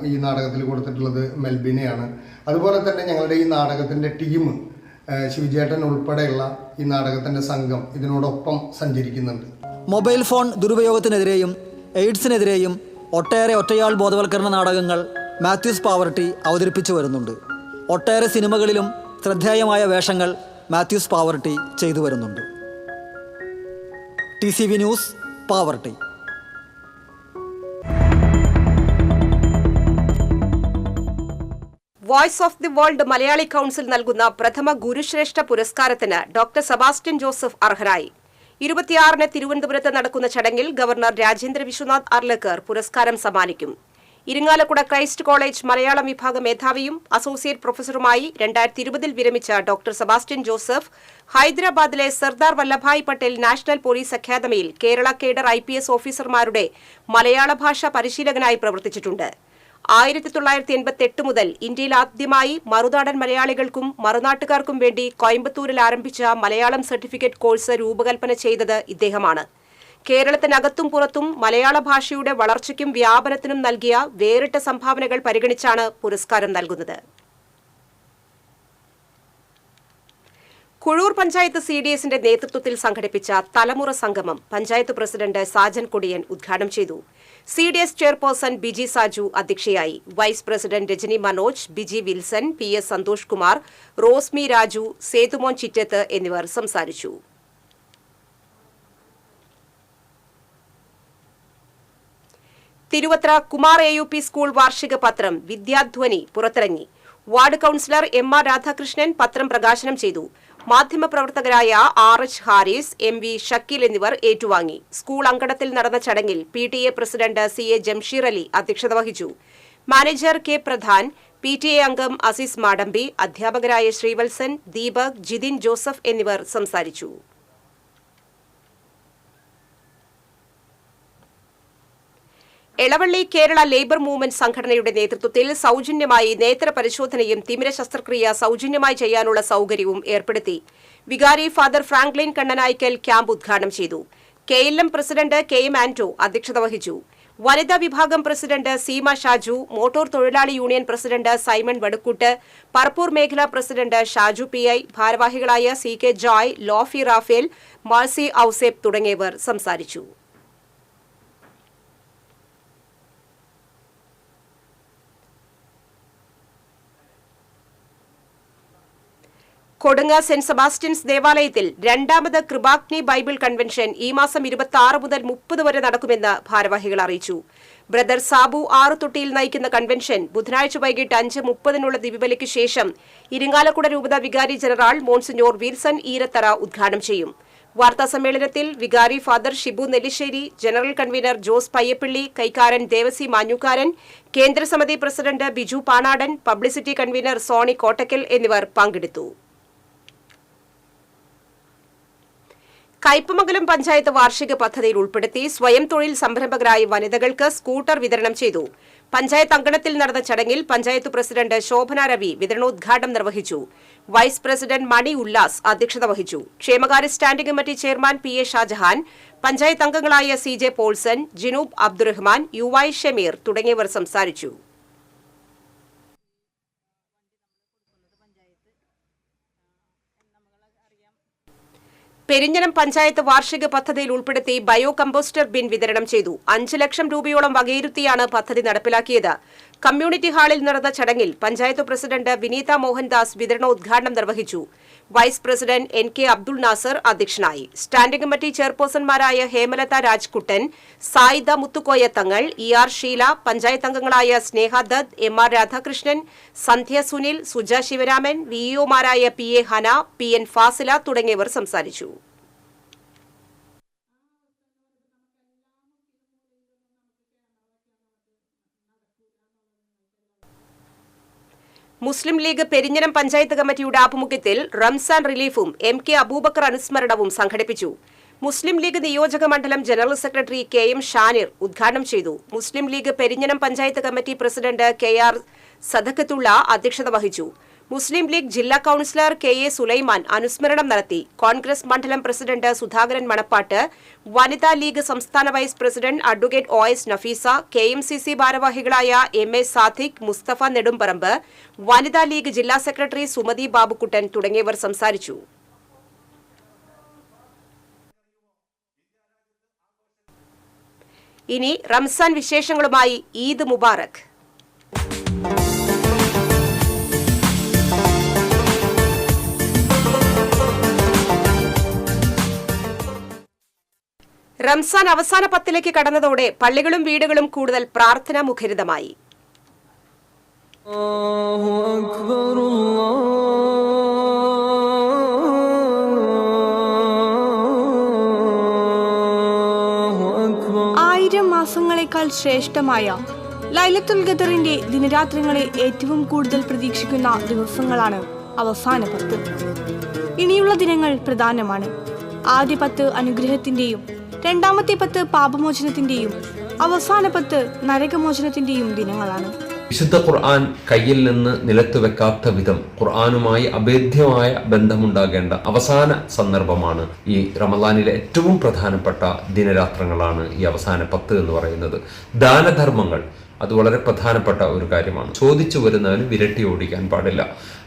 ഈ നാടകത്തിൽ കൊടുത്തിട്ടുള്ളത് മെൽബിനെയാണ്. അതുപോലെ തന്നെ ഞങ്ങളുടെ ഈ നാടകത്തിൻ്റെ ടീം ശിവജേട്ടൻ ഉൾപ്പെടെയുള്ള ഈ നാടകത്തിൻ്റെ സംഘം ഇതിനോടൊപ്പം സഞ്ചരിക്കുന്നുണ്ട്. മൊബൈൽ ഫോൺ ദുരുപയോഗത്തിനെതിരെയും എയ്ഡ്സിനെതിരെയും ഒട്ടേറെ ഒറ്റയാൾ ബോധവൽക്കരണ നാടകങ്ങൾ മാത്യൂസ് പാവർട്ടി അവതരിപ്പിച്ചു വരുന്നുണ്ട്. ഒട്ടേറെ സിനിമകളിലും ശ്രദ്ധേയമായ വേഷങ്ങൾ മാത്യൂസ് പാവർട്ടി ചെയ്തു വരുന്നുണ്ട്. TCV news, Pavaratty. Voice of the world Malayali council നൽകുന്ന പ്രഥമ ഗുരുശ്രേഷ്ഠ പുരസ്കാരത്തിന് ഡോക്ടർ സെബാസ്റ്റ്യൻ ജോസഫ് അർഹനായി. 26-ന് തിരുവനന്തപുരത്ത് നടക്കുന്ന ചടങ്ങിൽ ഗവർണർ രാജേന്ദ്ര വിശ്വനാഥ് അർലേക്കർ പുരസ്കാരം സമ്മാനിക്കും. ഇരിങ്ങാലക്കുട ക്രൈസ്റ്റ് കോളേജ് മലയാളം വിഭാഗം മേധാവിയും അസോസിയേറ്റ് പ്രൊഫസറുമായി 2020 വിരമിച്ച ഡോക്ടർ സെബാസ്റ്റ്യൻ ജോസഫ് ഹൈദരാബാദിലെ സർദാർ വല്ലഭായ് പട്ടേൽ നാഷണൽ പോലീസ് അക്കാദമിയിൽ കേരള കേഡർ IPS ഓഫീസർമാരുടെ മലയാള ഭാഷാ പരിശീലകനായി പ്രവർത്തിച്ചിട്ടുണ്ട്. 1988 മുതൽ ഇന്ത്യയിൽ ആദ്യമായി മറുനാടൻ മലയാളികൾക്കും മറുനാട്ടുകാർക്കും വേണ്ടി കോയമ്പത്തൂരിൽ ആരംഭിച്ച മലയാളം സർട്ടിഫിക്കറ്റ് കോഴ്സ് രൂപകൽപ്പന ചെയ്തത് ഇദ്ദേഹമാണ്. കേരളത്തിനകത്തും പുറത്തും മലയാള ഭാഷയുടെ വളർച്ചയ്ക്കും വ്യാപനത്തിനും നൽകിയ വേറിട്ട സംഭാവനകൾ പരിഗണിച്ചാണ് പുരസ്കാരം നൽകുന്നത്. കുഴൂർ പഞ്ചായത്ത് CDSന്റെ നേതൃത്വത്തിൽ സംഘടിപ്പിച്ച തലമുറ സംഗമം പഞ്ചായത്ത് പ്രസിഡന്റ് സാജൻ കൊടിയൻ ഉദ്ഘാടനം ചെയ്തു. CDS ചെയർപേഴ്സൺ ബിജി സാജു അധ്യക്ഷയായി. Vice president Rajani Manoj, Biji Wilson, PS Santhosh Kumar, Rosmi Raju, Sethumon Chittath എന്നിവർ സംസാരിച്ചു. തിരുവത്ര കുമാർ AUP സ്കൂൾ വാർഷിക പത്രം വിദ്യാധ്വനി പുറത്തിറങ്ങി. വാർഡ് കൌൺസിലർ MR രാധാകൃഷ്ണൻ പത്രം പ്രകാശനം ചെയ്തു. മാധ്യമപ്രവർത്തകരായ RH ഹാരിസ്, MV ഷക്കീൽ എന്നിവർ ഏറ്റുവാങ്ങി. സ്കൂൾ അങ്കണത്തിൽ നടന്ന ചടങ്ങിൽ PTA president CA Jamsheer Ali അധ്യക്ഷത വഹിച്ചു. മാനേജർ K പ്രധാൻ, PTA അംഗം അസീസ് മാടമ്പി, അധ്യാപകരായ ശ്രീവത്സൻ, ദീപക്, ജിതിൻ ജോസഫ് എന്നിവർ സംസാരിച്ചു. എളവള്ളി കേരള ലേബർ മൂവ്മെന്റ് സംഘടനയുടെ നേതൃത്വത്തിൽ സൗജന്യമായി നേത്ര പരിശോധനയും തിമിര ശസ്ത്രക്രിയ സൗജന്യമായി ചെയ്യാനുള്ള സൌകര്യവും ഏർപ്പെടുത്തി. വികാരി ഫാദർ ഫ്രാങ്ക്ലിൻ കണ്ണനായ്ക്കൽ ക്യാമ്പ് ഉദ്ഘാടനം ചെയ്തു. KLM പ്രസിഡന്റ് KM ആന്റോ അധ്യക്ഷത വഹിച്ചു. വനിതാ വിഭാഗം പ്രസിഡന്റ് സീമ ഷാജു, മോട്ടോർ തൊഴിലാളി യൂണിയൻ പ്രസിഡന്റ് സൈമൺ വടുക്കൂട്ട്, പർപ്പൂർ മേഖലാ പ്രസിഡന്റ് ഷാജു PI, ഭാരവാഹികളായ CK ജോയ്, ലോഫി റാഫേൽ, മാർസി ഔസേബ് തുടങ്ങിയവർ സംസാരിച്ചു. കൊടുങ്ങ സെന്റ് സെബാസ്റ്റ്യൻസ് ദേവാലയത്തിൽ രണ്ടാമത് കൃപാഗ്നി ബൈബിൾ കൺവെൻഷൻ ഈ മാസം 26 മുതൽ 30 വരെ നടക്കുമെന്ന് ഭാരവാഹികൾ അറിയിച്ചു. ബ്രദർ സാബു ആറുതൊട്ടിയിൽ നയിക്കുന്ന കൺവെൻഷൻ ബുധനാഴ്ച വൈകിട്ട് 5:30 ദിവ്യബലിക്ക് ശേഷം ഇരിങ്ങാലക്കുട രൂപത വികാരി ജനറൽ മോൺസിഞ്ഞോർ വിൽസൺ ഈരത്തറ ഉദ്ഘാടനം ചെയ്യും. വാർത്താസമ്മേളനത്തിൽ വികാരി father Shibu Nellissery, general convener Jose Payyappilly, കൈക്കാരൻ ദേവസി മാഞ്ഞുകാരൻ, കേന്ദ്രസമിതി president Biju Panadan, publicity convener Sony Kottakkal എന്നിവർ പങ്കെടുത്തു. കയ്പമംഗലം പഞ്ചായത്ത് വാർഷിക പദ്ധതിയിൽ ഉൾപ്പെടുത്തി സ്വയം തൊഴിൽ സംരംഭകരായ വനിതകൾക്ക് സ്കൂട്ടർ വിതരണം ചെയ്തു. പഞ്ചായത്ത് അങ്കണത്തിൽ നടന്ന ചടങ്ങിൽ പഞ്ചായത്ത് പ്രസിഡന്റ് ശോഭന രവി വിതരണോദ്ഘാടനം നിർവഹിച്ചു. വൈസ് പ്രസിഡന്റ് മണി ഉല്ലാസ് അധ്യക്ഷത വഹിച്ചു. ക്ഷേമകാര്യ standing committee chairman PA Shajahan, panchayat അംഗങ്ങളായ CJ പോൾസൺ, ജിനൂബ് അബ്ദുറഹ്മാൻ, UI ഷമീർ തുടങ്ങിയവർ സംസാരിച്ചു. പെരിഞ്ഞനം പഞ്ചായത്ത് വാർഷിക പദ്ധതിയിൽ ഉൾപ്പെടുത്തി ബയോ കമ്പോസ്റ്റർ ബിൻ വിതരണം ചെയ്തു. 5 ലക്ഷം രൂപയോളം വകയിരുത്തിയാണ് പദ്ധതി നടപ്പിലാക്കിയത്. കമ്മ്യൂണിറ്റി ഹാളിൽ നടന്ന ചടങ്ങിൽ പഞ്ചായത്ത് പ്രസിഡന്റ് വിനീത മോഹൻദാസ് വിതരണോദ്ഘാടനം നിർവഹിച്ചു. Vice president NK Abdul Nasar അധ്യക്ഷനായി. സ്റ്റാൻഡിംഗ് കമ്മിറ്റി ചെയർപേഴ്സൺമാരായ ഹേമലത രാജ്കുട്ടൻ, സായിദ മുത്തുക്കോയ തങ്ങൾ, ER ഷീല, പഞ്ചായത്ത് അംഗങ്ങളായ സ്നേഹ ദത്ത്, MR രാധാകൃഷ്ണൻ, സന്ധ്യ സുനിൽ, സുജ ശിവരാമൻ, VEOമാരായ PA ഹന, PN ഫാസില തുടങ്ങിയവർ സംസാരിച്ചു. മുസ്ലിം ലീഗ് പെരിഞ്ഞനം പഞ്ചായത്ത് കമ്മിറ്റിയുടെ ആഭിമുഖ്യത്തിൽ റംസാൻ റിലീഫും MK അബൂബക്കർ അനുസ്മരണവും സംഘടിപ്പിച്ചു. മുസ്ലിം ലീഗ് നിയോജക മണ്ഡലം ജനറൽ സെക്രട്ടറി KM ഷാനിർ ഉദ്ഘാടനം ചെയ്തു. Muslim League Perinjanam panchayat committee president KR Sadakathulla അധ്യക്ഷത വഹിച്ചു. മുസ്ലിം ലീഗ് ജില്ലാ കൌൺസിലർ കെ.എ. സുലൈമാൻ അനുസ്മരണം നടത്തി. കോൺഗ്രസ് മണ്ഡലം പ്രസിഡന്റ് സുധാകരൻ മണപ്പാട്ട്, വനിതാ ലീഗ് സംസ്ഥാന വൈസ് പ്രസിഡന്റ് അഡ്വക്കേറ്റ് ഒ.എസ്. നഫീസ, കെ.എം.സി.സി ഭാരവാഹികളായ എം.എ. സാദിഖ്, മുസ്തഫ നെടുമ്പറമ്പ്, വനിതാ ലീഗ് ജില്ലാ സെക്രട്ടറി സുമതി ബാബുക്കുട്ടൻ തുടങ്ങിയവർ സംസാരിച്ചു. ഇനി റംസാൻ വിശേഷങ്ങളുമായി ഈദ് മുബാറക്. റംസാൻ അവസാന 10ലേക്ക് കടന്നതോടെ പള്ളികളും വീടുകളും കൂടുതൽ പ്രാർത്ഥനാ മുഖരിതമായി. ആയിരം മാസങ്ങളെക്കാൾ ശ്രേഷ്ഠമായ ലൈലത്തുൽ ഖദറിന്റെ ദിനരാത്രങ്ങളെ ഏറ്റവും കൂടുതൽ പ്രതീക്ഷിക്കുന്ന ദിവസങ്ങളാണ് അവസാന 10. ഇനിയുള്ള ദിനങ്ങൾ പ്രധാനമാണ്. ആദ്യ 10 അനുഗ്രഹത്തിന്റെയും രണ്ടാമത്തെ 10 പാപമോചനത്തിന്റെയും അവസാന 10 നരകമോചനത്തിന്റെയും ദിനങ്ങളാണ്. വിശുദ്ധ ഖുർആൻ കയ്യിൽ നിന്ന് നിലത്തു വെക്കാത്ത വിധം ഖുർആനുമായി അഭേദ്യമായ ബന്ധമുണ്ടാകേണ്ട അവസാന സന്ദർഭമാണ് ഈ റമദാനിലെ ഏറ്റവും പ്രധാനപ്പെട്ട ദിനരാത്രങ്ങളാണ് ഈ അവസാന 10 എന്ന് പറയുന്നത്. ദാനധർമ്മങ്ങൾ അത് വളരെ പ്രധാനപ്പെട്ട ഒരു കാര്യമാണ്. ചോദിച്ചു വരുന്നവന് വിരട്ടി ഓടിക്കാൻ പാടില്ല.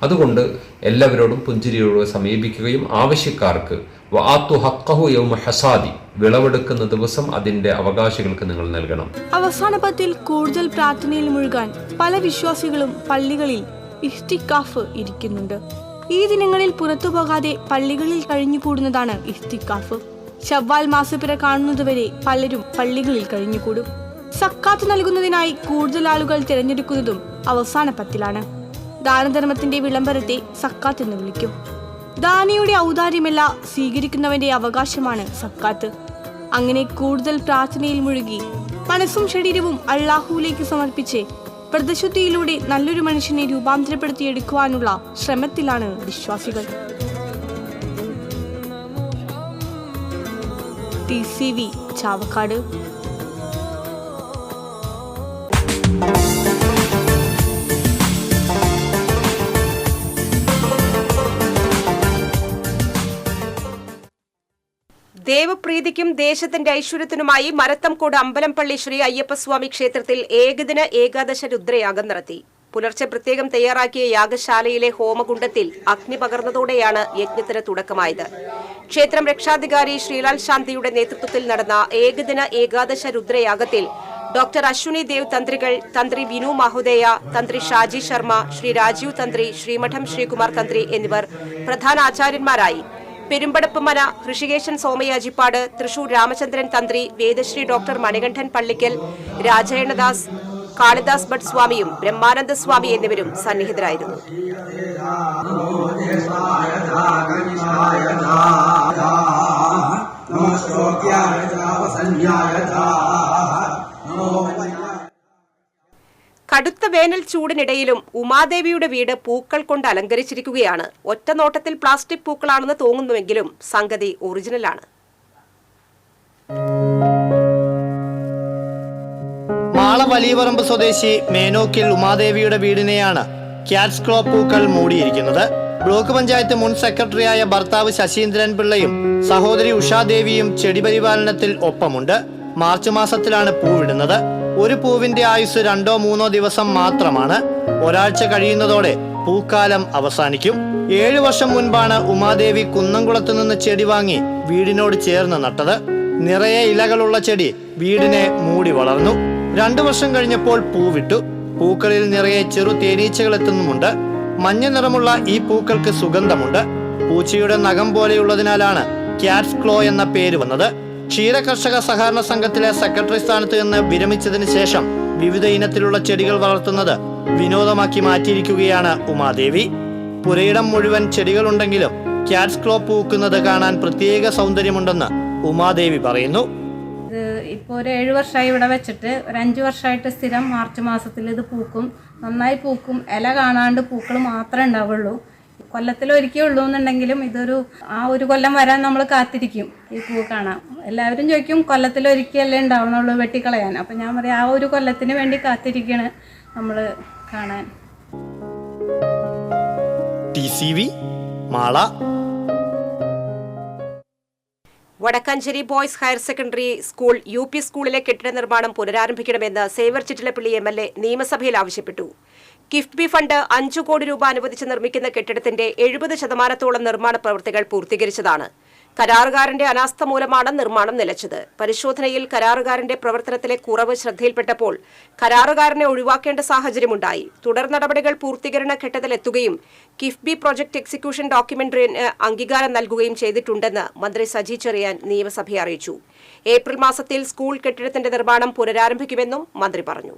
അതുകൊണ്ട് എല്ലാവരോടും പുഞ്ചിരിയോട് സമീപിക്കുകയും ആവശ്യക്കാർക്ക് വആതു ഹഖഹു യൗമ ഹസാദി, വിളവെടുക്കുന്ന ദിവസം അതിന്റെ അവകാശികൾക്ക് നിങ്ങൾ നൽകണം. അവസാന 10 കൂടുതൽ പ്രാർത്ഥനയിൽ മുഴുകാൻ പല വിശ്വാസികളും പള്ളികളിൽ ഇഹ്തികാഫ് ഇരിക്കുന്നുണ്ട്. ഈ ദിനങ്ങളിൽ പുറത്തു പോകാതെ പള്ളികളിൽ കഴിഞ്ഞുകൂടുന്നതാണ് ഇഹ്തികാഫ്. ശവ്വാൽ മാസപ്പിറ കാണുന്നതുവരെ പലരും പള്ളികളിൽ കഴിഞ്ഞുകൂടും. സക്കാത്ത് നൽകുന്നതിനായി കൂടുതൽ ആളുകൾ തിരഞ്ഞെടുക്കുന്നതും അവസാന 10ലാണ്. ദാനധർമ്മത്തിന്റെ വിളംബരത്തെ സക്കാത്ത് എന്ന് വിളിക്കും. ദാനിയുടെ ഔദാര്യമല്ല, സ്വീകരിക്കുന്നവന്റെ അവകാശമാണ് സക്കാത്ത്. അങ്ങനെ കൂടുതൽ പ്രാർത്ഥനയിൽ മുഴുകി മനസ്സും ശരീരവും അല്ലാഹുവിലേക്ക് സമർപ്പിച്ച് വ്രതശുദ്ധിയിലൂടെ നല്ലൊരു മനുഷ്യനെ രൂപാന്തരപ്പെടുത്തിയെടുക്കുവാനുള്ള ശ്രമത്തിലാണ് വിശ്വാസികൾ. TCV ചാവക്കാട്. ദേവപ്രീതിക്കും ദേശത്തിന്റെ ഐശ്വര്യത്തിനുമായി മരത്തംകോട് അമ്പലംപള്ളി ശ്രീ അയ്യപ്പസ്വാമി ക്ഷേത്രത്തിൽ ഏകദിന ഏകാദശ രുദ്രയാഗം നടത്തി. പുലർച്ചെ പ്രത്യേകം തയ്യാറാക്കിയ യാഗശാലയിലെ ഹോമകുണ്ടത്തിൽ അഗ്നി പകർന്നതോടെയാണ് യജ്ഞത്തിന് തുടക്കമായത്. ക്ഷേത്രം രക്ഷാധികാരി ശ്രീലാൽ ശാന്തിയുടെ നേതൃത്വത്തിൽ നടന്ന ഏകദിന ഏകാദശ രുദ്രയാഗത്തിൽ ഡോക്ടർ അശ്വിനി ദേവ് തന്ത്രികൾ, തന്ത്രി വിനു മഹോദയ, തന്ത്രി ഷാജി ശർമ്മ, ശ്രീ രാജീവ് തന്ത്രി, ശ്രീമഠം ശ്രീകുമാർ തന്ത്രി എന്നിവർ പ്രധാന ആചാര്യന്മാരായി. പെരുമ്പടപ്പുമന ഋഷികേശൻ സോമയാജിപ്പാട്, തൃശൂർ രാമചന്ദ്രൻ തന്ത്രി, വേദശ്രീ ഡോക്ടർ മണികണ്ഠൻ പള്ളിക്കൽ, രാജയണദാസ്, കാളിദാസ് ഭട്ട് സ്വാമിയും ബ്രഹ്മാനന്ദ സ്വാമി എന്നിവരും സന്നിഹിതരായിരുന്നു. കടുത്ത വേനൽ ചൂടിനിടയിലും ഉമാദേവിയുടെ വീട് പൂക്കൾ കൊണ്ട് അലങ്കരിച്ചിരിക്കുകയാണ്. ഒറ്റ നോട്ടത്തിൽ പ്ലാസ്റ്റിക് പൂക്കളാണെന്ന് തോന്നുന്നുവെങ്കിലും സംഗതി ഒറിജിനലാണ്. മാള വലിയപറമ്പ് സ്വദേശി മേനോക്കിൽ ഉമാദേവിയുടെ വീടിനെയാണ് ക്യാറ്റ്സ് ക്ലോ പൂക്കൾ മൂടിയിരിക്കുന്നത്. ബ്ലോക്ക് പഞ്ചായത്ത് മുൻ സെക്രട്ടറിയായ ഭർത്താവ് ശശീന്ദ്രൻ പിള്ളയും സഹോദരി ഉഷാദേവിയും ചെടി പരിപാലനത്തിൽ ഒപ്പമുണ്ട്. മാർച്ച് മാസത്തിലാണ് പൂവിടുന്നത്. ഒരു പൂവിന്റെ ആയുസ് 2-3 ദിവസം മാത്രമാണ്. ഒരാഴ്ച കഴിയുന്നതോടെ പൂക്കാലം അവസാനിക്കും. 7 വർഷം മുൻപാണ് ഉമാദേവി കുന്നംകുളത്ത് നിന്ന് ചെടി വാങ്ങി വീടിനോട് ചേർന്ന് നട്ടത്. നിറയെ ഇലകളുള്ള ചെടി വീടിനെ മൂടി വളർന്നു. 2 വർഷം കഴിഞ്ഞപ്പോൾ പൂവിട്ടു. പൂക്കളിൽ നിറയെ ചെറു തേനീച്ചകൾ എത്തുന്നുമുണ്ട്. മഞ്ഞ നിറമുള്ള ഈ പൂക്കൾക്ക് സുഗന്ധമുണ്ട്. പൂച്ചയുടെ നഖം പോലെയുള്ളതിനാലാണ് ക്യാറ്റ്സ് ക്ലോ എന്ന പേര് വന്നത്. ക്ഷീര കർഷക സഹകരണ സംഘത്തിലെ സെക്രട്ടറി സ്ഥാനത്ത് നിന്ന് വിരമിച്ചതിന് ശേഷം വിവിധ ഇനത്തിലുള്ള ചെടികൾ വളർത്തുന്നത് വിനോദമാക്കി മാറ്റിയിരിക്കുകയാണ് ഉമാദേവി. പുരയിടം മുഴുവൻ ചെടികളുണ്ടെങ്കിലും ക്യാറ്റ്സ് ക്ലോ പൂക്കുന്നത് കാണാൻ പ്രത്യേക സൗന്ദര്യമുണ്ടെന്ന് ഉമാദേവി പറയുന്നു. ഇപ്പോൾ ഒരു 7 വർഷമായി ഇവിടെ വെച്ചിട്ട് ഒരു 5 വർഷമായിട്ട് സ്ഥിരം മാർച്ച് മാസത്തിൽ ഇത് പൂക്കും. നന്നായി പൂക്കും. ഇല കാണാണ്ട് പൂക്കൾ മാത്രമേ ഉണ്ടാവുള്ളൂ. കൊല്ലത്തിലൊരിക്കേ ഉള്ളൂ എന്നുണ്ടെങ്കിലും ഇതൊരു ഒരു കൊല്ലം വരാൻ നമ്മൾ കാത്തിരിക്കും ഈ പൂ കാണാം. എല്ലാവരും ചോദിക്കും കൊല്ലത്തിലൊരിക്കലല്ലേ ഉണ്ടാവുന്നുള്ളൂ വെട്ടിക്കളയാൻ. അപ്പം ഞാൻ പറയാം ഒരു കൊല്ലത്തിന് വേണ്ടി കാത്തിരിക്കുകയാണ് നമ്മൾ കാണാൻ. TCV Mala. Vadakkanchery boys higher secondary school UP സ്കൂളിലെ കെട്ടിട നിർമ്മാണം പുനരാരംഭിക്കണമെന്ന് സേവർ ചിറ്റിലപ്പള്ളി MLA നിയമസഭയിൽ ആവശ്യപ്പെട്ടു. കിഫ്ബി ഫണ്ട് 5 കോടി രൂപ അനുവദിച്ച് നിർമ്മിക്കുന്ന കെട്ടിടത്തിന്റെ 70% നിർമ്മാണ പ്രവൃത്തികൾ പൂർത്തീകരിച്ചതാണ്. കരാറുകാരന്റെ അനാസ്ഥ മൂലമാണ് നിർമ്മാണം നിലച്ചത്. പരിശോധനയിൽ കരാറുകാരന്റെ പ്രവർത്തനത്തിലെ കുറവ് ശ്രദ്ധയിൽപ്പെട്ടപ്പോൾ കരാറുകാരനെ ഒഴിവാക്കേണ്ട സാഹചര്യമുണ്ടായി. തുടർ നടപടികൾ പൂർത്തീകരണ ഘട്ടത്തിലെത്തുകയും കിഫ്ബി പ്രോജക്ട് എക്സിക്യൂഷൻ ഡോക്യുമെന്ററിന് അംഗീകാരം നൽകുകയും ചെയ്തിട്ടുണ്ടെന്ന് മന്ത്രി സജി ചെറിയാൻ നിയമസഭയെ അറിയിച്ചു. ഏപ്രിൽ മാസത്തിൽ സ്കൂൾ കെട്ടിടത്തിന്റെ നിർമ്മാണം പുനരാരംഭിക്കുമെന്നും മന്ത്രി പറഞ്ഞു.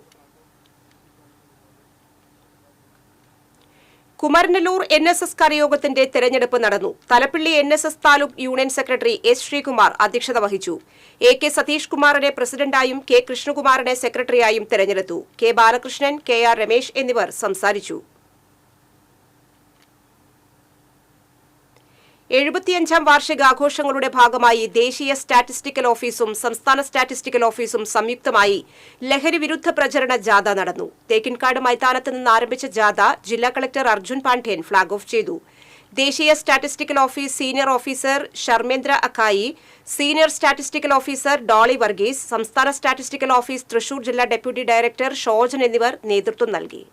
കുമരനെല്ലൂർ NSS കരയോഗത്തിന്റെ തെരഞ്ഞെടുപ്പ് നടന്നു. Thalappilly NSS taluk union secretary S. Sreekumar അധ്യക്ഷത വഹിച്ചു. AK സതീഷ് കുമാറിനെ പ്രസിഡന്റായും K. കൃഷ്ണകുമാറിനെ സെക്രട്ടറിയായും തെരഞ്ഞെടുത്തു. K. ബാലകൃഷ്ണൻ, KR രമേശ് എന്നിവർ സംസാരിച്ചു. 75ാം വാർഷികാഘോഷങ്ങളുടെ ഭാഗമായി ദേശീയ സ്റ്റാറ്റിസ്റ്റിക്കൽ ഓഫീസും സംസ്ഥാന സ്റ്റാറ്റിസ്റ്റിക്കൽ ഓഫീസും സംയുക്തമായി ലഹരി വിരുദ്ധ പ്രചരണ ജാഥ നടന്നു. തേക്കിൻകാട് മൈതാനത്ത് നിന്ന് ആരംഭിച്ച ജാഥ ജില്ലാ collector Arjun Pandian flag off ചെയ്തു. ദേശീയ statistical office senior officer Sharmendra Akkai, senior statistical officer Dolly Varghese, സംസ്ഥാന സ്റ്റാറ്റിസ്റ്റിക്കൽ ഓഫീസ് തൃശൂർ ജില്ലാ ഡെപ്യൂട്ടി ഡയറക്ടർ ഷോജൻ എന്നിവർ നേതൃത്വം നൽകി.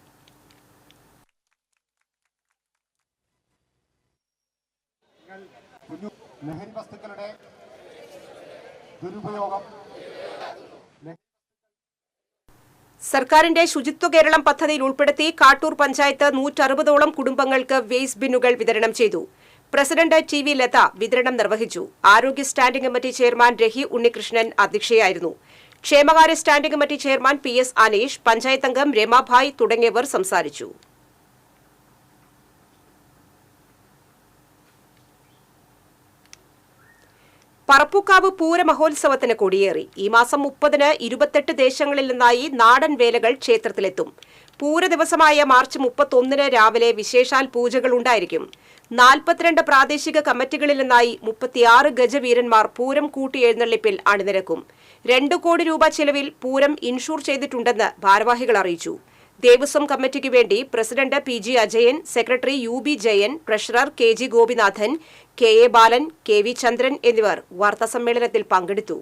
ലഹരി വസ്തുക്കളുടെ ദുരുപയോഗം. സർക്കാരിന്റെ ശുചിത്വ കേരളം പദ്ധതിയിൽ ഉൾപ്പെടുത്തി കാട്ടൂർ പഞ്ചായത്ത് 160ഓളം കുടുംബങ്ങൾക്ക് വേസ്റ്റ് ബിന്നുകൾ വിതരണം ചെയ്തു. പ്രസിഡന്റ് TV ലത വിതരണം നിർവഹിച്ചു. ആരോഗ്യ സ്റ്റാൻഡിംഗ് കമ്മിറ്റി ചെയർമാൻ രഹി ഉണ്ണികൃഷ്ണൻ അധ്യക്ഷയായിരുന്നു. ക്ഷേമകാര്യ standing committee chairman PS Aneesh, panchayat അംഗം രമാഭായ് തുടങ്ങിയവർ സംസാരിച്ചു. പറപ്പൂക്കാവ് പൂര മഹോത്സവത്തിന് കൊടിയേറി. ഈ മാസം 30-ന് 28 ദേശങ്ങളിൽ നിന്നായി നാടൻ വേലകൾ ക്ഷേത്രത്തിലെത്തും. പൂര ദിവസമായ മാർച്ച് 31-ന് രാവിലെ വിശേഷാൽ പൂജകൾ ഉണ്ടായിരിക്കും. 42 പ്രാദേശിക കമ്മിറ്റികളിൽ നിന്നായി 36 ഗജവീരന്മാർ പൂരം കൂട്ടിയെഴുന്നള്ളിപ്പിൽ അണിനിരക്കും. 2 കോടി രൂപ ചെലവിൽ പൂരം ഇൻഷൂർ ചെയ്തിട്ടുണ്ടെന്ന് ഭാരവാഹികൾ അറിയിച്ചു. ദേവസ്വം കമ്മിറ്റിക്ക് വേണ്ടി president PG Ajayan, secretary UB Jayan, treasurer KG Gopinathan, KA ബാലൻ, KV ചന്ദ്രൻ എന്നിവർ വാർത്താസമ്മേളനത്തിൽ പങ്കെടുത്തു.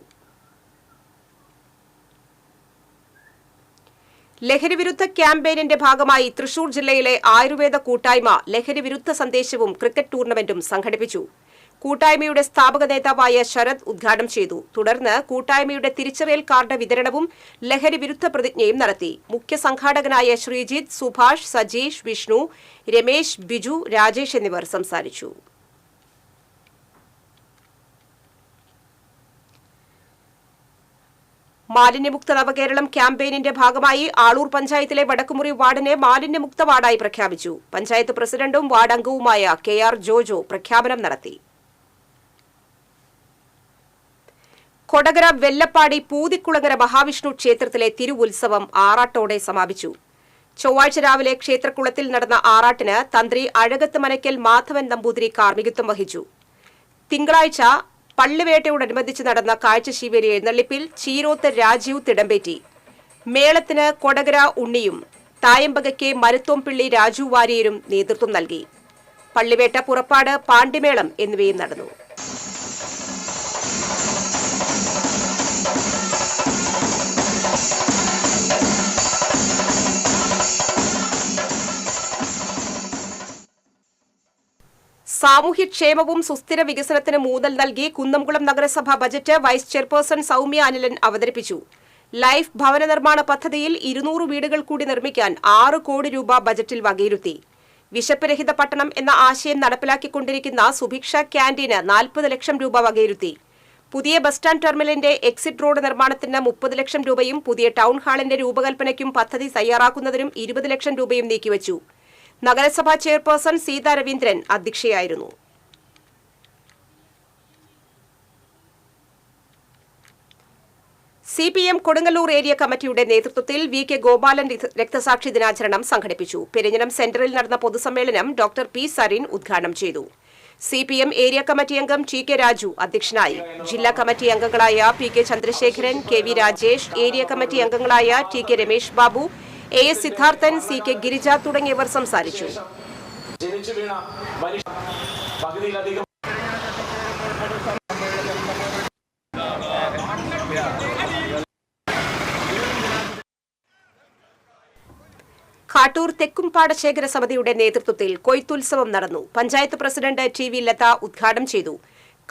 ലഹരിവിരുദ്ധ ക്യാമ്പയിനിന്റെ ഭാഗമായി തൃശൂർ ജില്ലയിലെ ആയുർവേദ കൂട്ടായ്മ ലഹരിവിരുദ്ധ സന്ദേശവും ക്രിക്കറ്റ് ടൂർണമെന്റും സംഘടിപ്പിച്ചു. കൂട്ടായ്മയുടെ സ്ഥാപക നേതാവായ ശരത് ഉദ്ഘാടനം ചെയ്തു. തുടർന്ന് കൂട്ടായ്മയുടെ തിരിച്ചറിയൽ കാർഡ് വിതരണവും ലഹരി വിരുദ്ധ പ്രതിജ്ഞയും നടത്തി. മുഖ്യ സംഘാടകനായ ശ്രീജിത്ത്, സുഭാഷ്, സജീഷ്, വിഷ്ണു, രമേശ്, ബിജു, രാജേഷ് എന്നിവർ സംസാരിച്ചു. മാലിന്യമുക്ത നവകേരളം ക്യാമ്പയിനിന്റെ ഭാഗമായി ആളൂർ പഞ്ചായത്തിലെ വടക്കുമുറി വാർഡിനെ മാലിന്യമുക്ത വാർഡായി പ്രഖ്യാപിച്ചു. പഞ്ചായത്ത് പ്രസിഡന്റും വാർഡ് അംഗവുമായ KR ജോജോ പ്രഖ്യാപനം നടത്തി. കൊടകര വെല്ലപ്പാടി പൂതിക്കുളങ്ങര മഹാവിഷ്ണു ക്ഷേത്രത്തിലെ തിരുവുത്സവം ആറാട്ടോടെ സമാപിച്ചു. ചൊവ്വാഴ്ച രാവിലെ ക്ഷേത്രക്കുളത്തിൽ നടന്ന ആറാട്ടിന് തന്ത്രി അഴകത്ത് മനയ്ക്കൽ മാധവൻ നമ്പൂതിരി കാർമ്മികത്വം വഹിച്ചു. തിങ്കളാഴ്ച പള്ളിവേട്ടയോടനുബന്ധിച്ച് നടന്ന കാഴ്ചശീവേലി എഴുന്നള്ളിപ്പിൽ ചീരോത്ത് രാജീവ് തിടമ്പേറ്റി. മേളത്തിന് കൊടകര ഉണ്ണിയും തായമ്പകയ്ക്ക് മരുത്തോംപിള്ളി രാജു വാര്യരും നേതൃത്വം നൽകി. പള്ളിവേട്ട, പുറപ്പാട്, പാണ്ടിമേളം എന്നിവയും നടന്നു. സാമൂഹ്യക്ഷേമവും സുസ്ഥിര വികസനത്തിന് ഊന്നൽ നൽകി കുന്നംകുളം നഗരസഭ budget vice chairperson Soumya Anilan അവതരിപ്പിച്ചു. ലൈഫ് ഭവന നിർമ്മാണ പദ്ധതിയിൽ 200 വീടുകൾ കൂടി നിർമ്മിക്കാൻ 6 കോടി രൂപ ബജറ്റിൽ വകയിരുത്തി. വിശപ്പ് രഹിത പട്ടണം എന്ന ആശയം നടപ്പിലാക്കിക്കൊണ്ടിരിക്കുന്ന സുഭിക്ഷ ക്യാന്റീന് 40 ലക്ഷം രൂപ വകയിരുത്തി. പുതിയ ബസ് സ്റ്റാൻഡ് ടെർമിനലിന്റെ എക്സിറ്റ് റോഡ് നിർമ്മാണത്തിന് 30 ലക്ഷം രൂപയും പുതിയ ടൗൺ ഹാളിന്റെ രൂപകൽപ്പനയ്ക്കും പദ്ധതി തയ്യാറാക്കുന്നതിനും 20 ലക്ഷം രൂപയും നീക്കിവച്ചു. നഗരസഭാ ചെയർപേഴ്സൺ സീത രവീന്ദ്രൻ അധ്യക്ഷയായിരുന്നു. CPM കൊടുങ്ങല്ലൂർ ഏരിയ കമ്മിറ്റിയുടെ നേതൃത്വത്തിൽ VK ഗോപാലൻ രക്തസാക്ഷി ദിനാചരണം സംഘടിപ്പിച്ചു. പെരിഞ്ഞനം സെന്ററിൽ നടന്ന പൊതുസമ്മേളനം ഡോക്ടർ P. സരിൻ ഉദ്ഘാടനം ചെയ്തു. CPM ഏരിയ കമ്മിറ്റി അംഗം TK രാജു അധ്യക്ഷനായി. ജില്ലാ കമ്മിറ്റി അംഗങ്ങളായ PK Chandrasekharan, KV Rajesh, area committee അംഗങ്ങളായ TK Ramesh Babu, AS Siddharthan, CK Girija തുടങ്ങിയവർ സംസാരിച്ചു. ജനിച്ചു വീണ മനുഷ്യ പകുതിയിലധികം കാട്ടൂർ തെക്കുംപാടശേഖര സമിതിയുടെ നേതൃത്വത്തിൽ കൊയ്ത്തുത്സവം നടന്നു. Panchayat president TV. ലത ഉദ്ഘാടനം ചെയ്തു.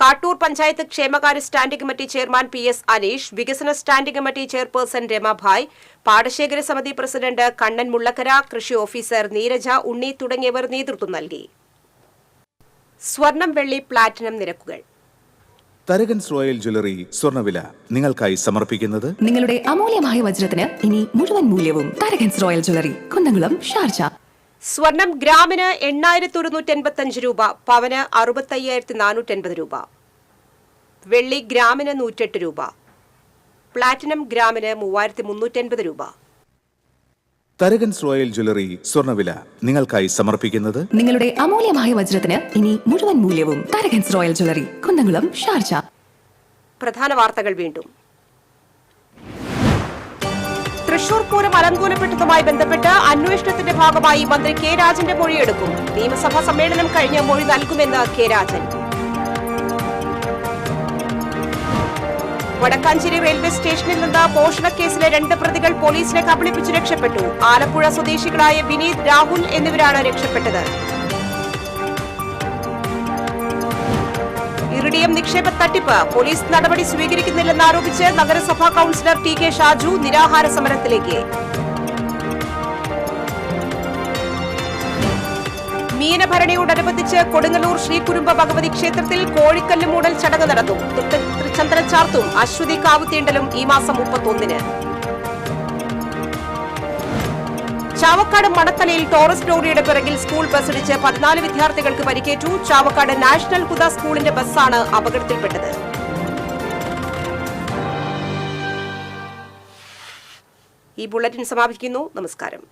കാട്ടൂർ പഞ്ചായത്ത് ക്ഷേമകാര്യ standing committee chairman PS. Aneesh, വികസന സ്റ്റാൻഡിംഗ് കമ്മിറ്റി ചെയർപേഴ്സൺ രമാഭായ്, പാടശേഖര സമിതി പ്രസിഡന്റ് കണ്ണൻ മുള്ളക്കര, കൃഷി ഓഫീസർ നീരജ ഉണ്ണി തുടങ്ങിയവർ നേതൃത്വം നൽകി. സ്വർണം, വെള്ളി, പ്ലാറ്റിനം നിരക്കുകൾ. തരകൻസ് റോയൽ ജ്വല്ലറി സ്വർണ്ണവില നിങ്ങൾക്കായി സമർപ്പിക്കുന്നത് നിങ്ങളുടെ അമൂല്യമായ വജ്രത്തിന് ഇനി മുഴുവൻ മൂല്യവും Tharakans royal jewellery, Kunnamkulam, Sharjah. സ്വർണം ഗ്രാമിന് 8,185 രൂപ, പവന് 65,480 രൂപ. വെള്ളി ഗ്രാമിന് 108 രൂപ. പ്ലാറ്റിനം ഗ്രാമിന് 3,380 രൂപ. തരകൻസ് റോയൽ ജ്വല്ലറി സ്വർണ്ണവില നിങ്ങൾക്കായി സമർപ്പിക്കുന്നത് നിങ്ങളുടെ അമൂല്യമായ വജ്രത്തിന് ഇനി മുഴുവൻ മൂല്യവും Tharakans royal jewellery, Kunnamkulam, Sharjah. പ്രധാന വാർത്തകൾ വീണ്ടും. തൃശൂർ പൂരം അലങ്കോലപ്പെട്ടതുമായി ബന്ധപ്പെട്ട് അന്വേഷണത്തിന്റെ ഭാഗമായി മന്ത്രി കെ രാജന്റെ മൊഴിയെടുക്കും. നിയമസഭാ സമ്മേളനം കഴിഞ്ഞ് മൊഴി നൽകുമെന്ന് കെ രാജൻ. വടക്കാഞ്ചേരി റെയിൽവേ സ്റ്റേഷനിൽ നിന്ന് മോഷണക്കേസിലെ 2 പ്രതികൾ പോലീസിനെ കബളിപ്പിച്ച് രക്ഷപ്പെട്ടു. ആലപ്പുഴ സ്വദേശികളായ വിനീത്, രാഹുൽ എന്നിവരാണ് രക്ഷപ്പെട്ടത്. ഇറിഡിയം നിക്ഷേപ തട്ടിപ്പ് പോലീസ് നടപടി സ്വീകരിക്കുന്നില്ലെന്നാരോപിച്ച് നഗരസഭാ കൌൺസിലർ ടി.കെ. ഷാജു നിരാഹാര സമരത്തിലേക്ക്. മീനഭരണിയോടനുബന്ധിച്ച് കൊടുങ്ങല്ലൂർ ശ്രീകുരുമ്പ ഭഗവതി ക്ഷേത്രത്തിൽ കോഴിക്കല്ല് മൂടൽ ചടങ്ങ് നടന്നു. തൃച്ചന്ദന ചാർത്തും അശ്വതി കാവുതീണ്ടലും ഈ മാസം 31-ന്. ചാവക്കാട് മണത്തലയിൽ ടോറസ് ലോറിയുടെ പിറകിൽ സ്കൂൾ ബസ്സിടിച്ച് 14 വിദ്യാർത്ഥികൾക്ക് പരിക്കേറ്റു. ചാവക്കാട് നാഷണൽ ഹുദ സ്കൂളിന്റെ ബസ്സാണ് അപകടത്തിൽപ്പെട്ടത്. ഈ ബുള്ളറ്റിൻ സമാപിക്കുന്നു. നമസ്കാരം.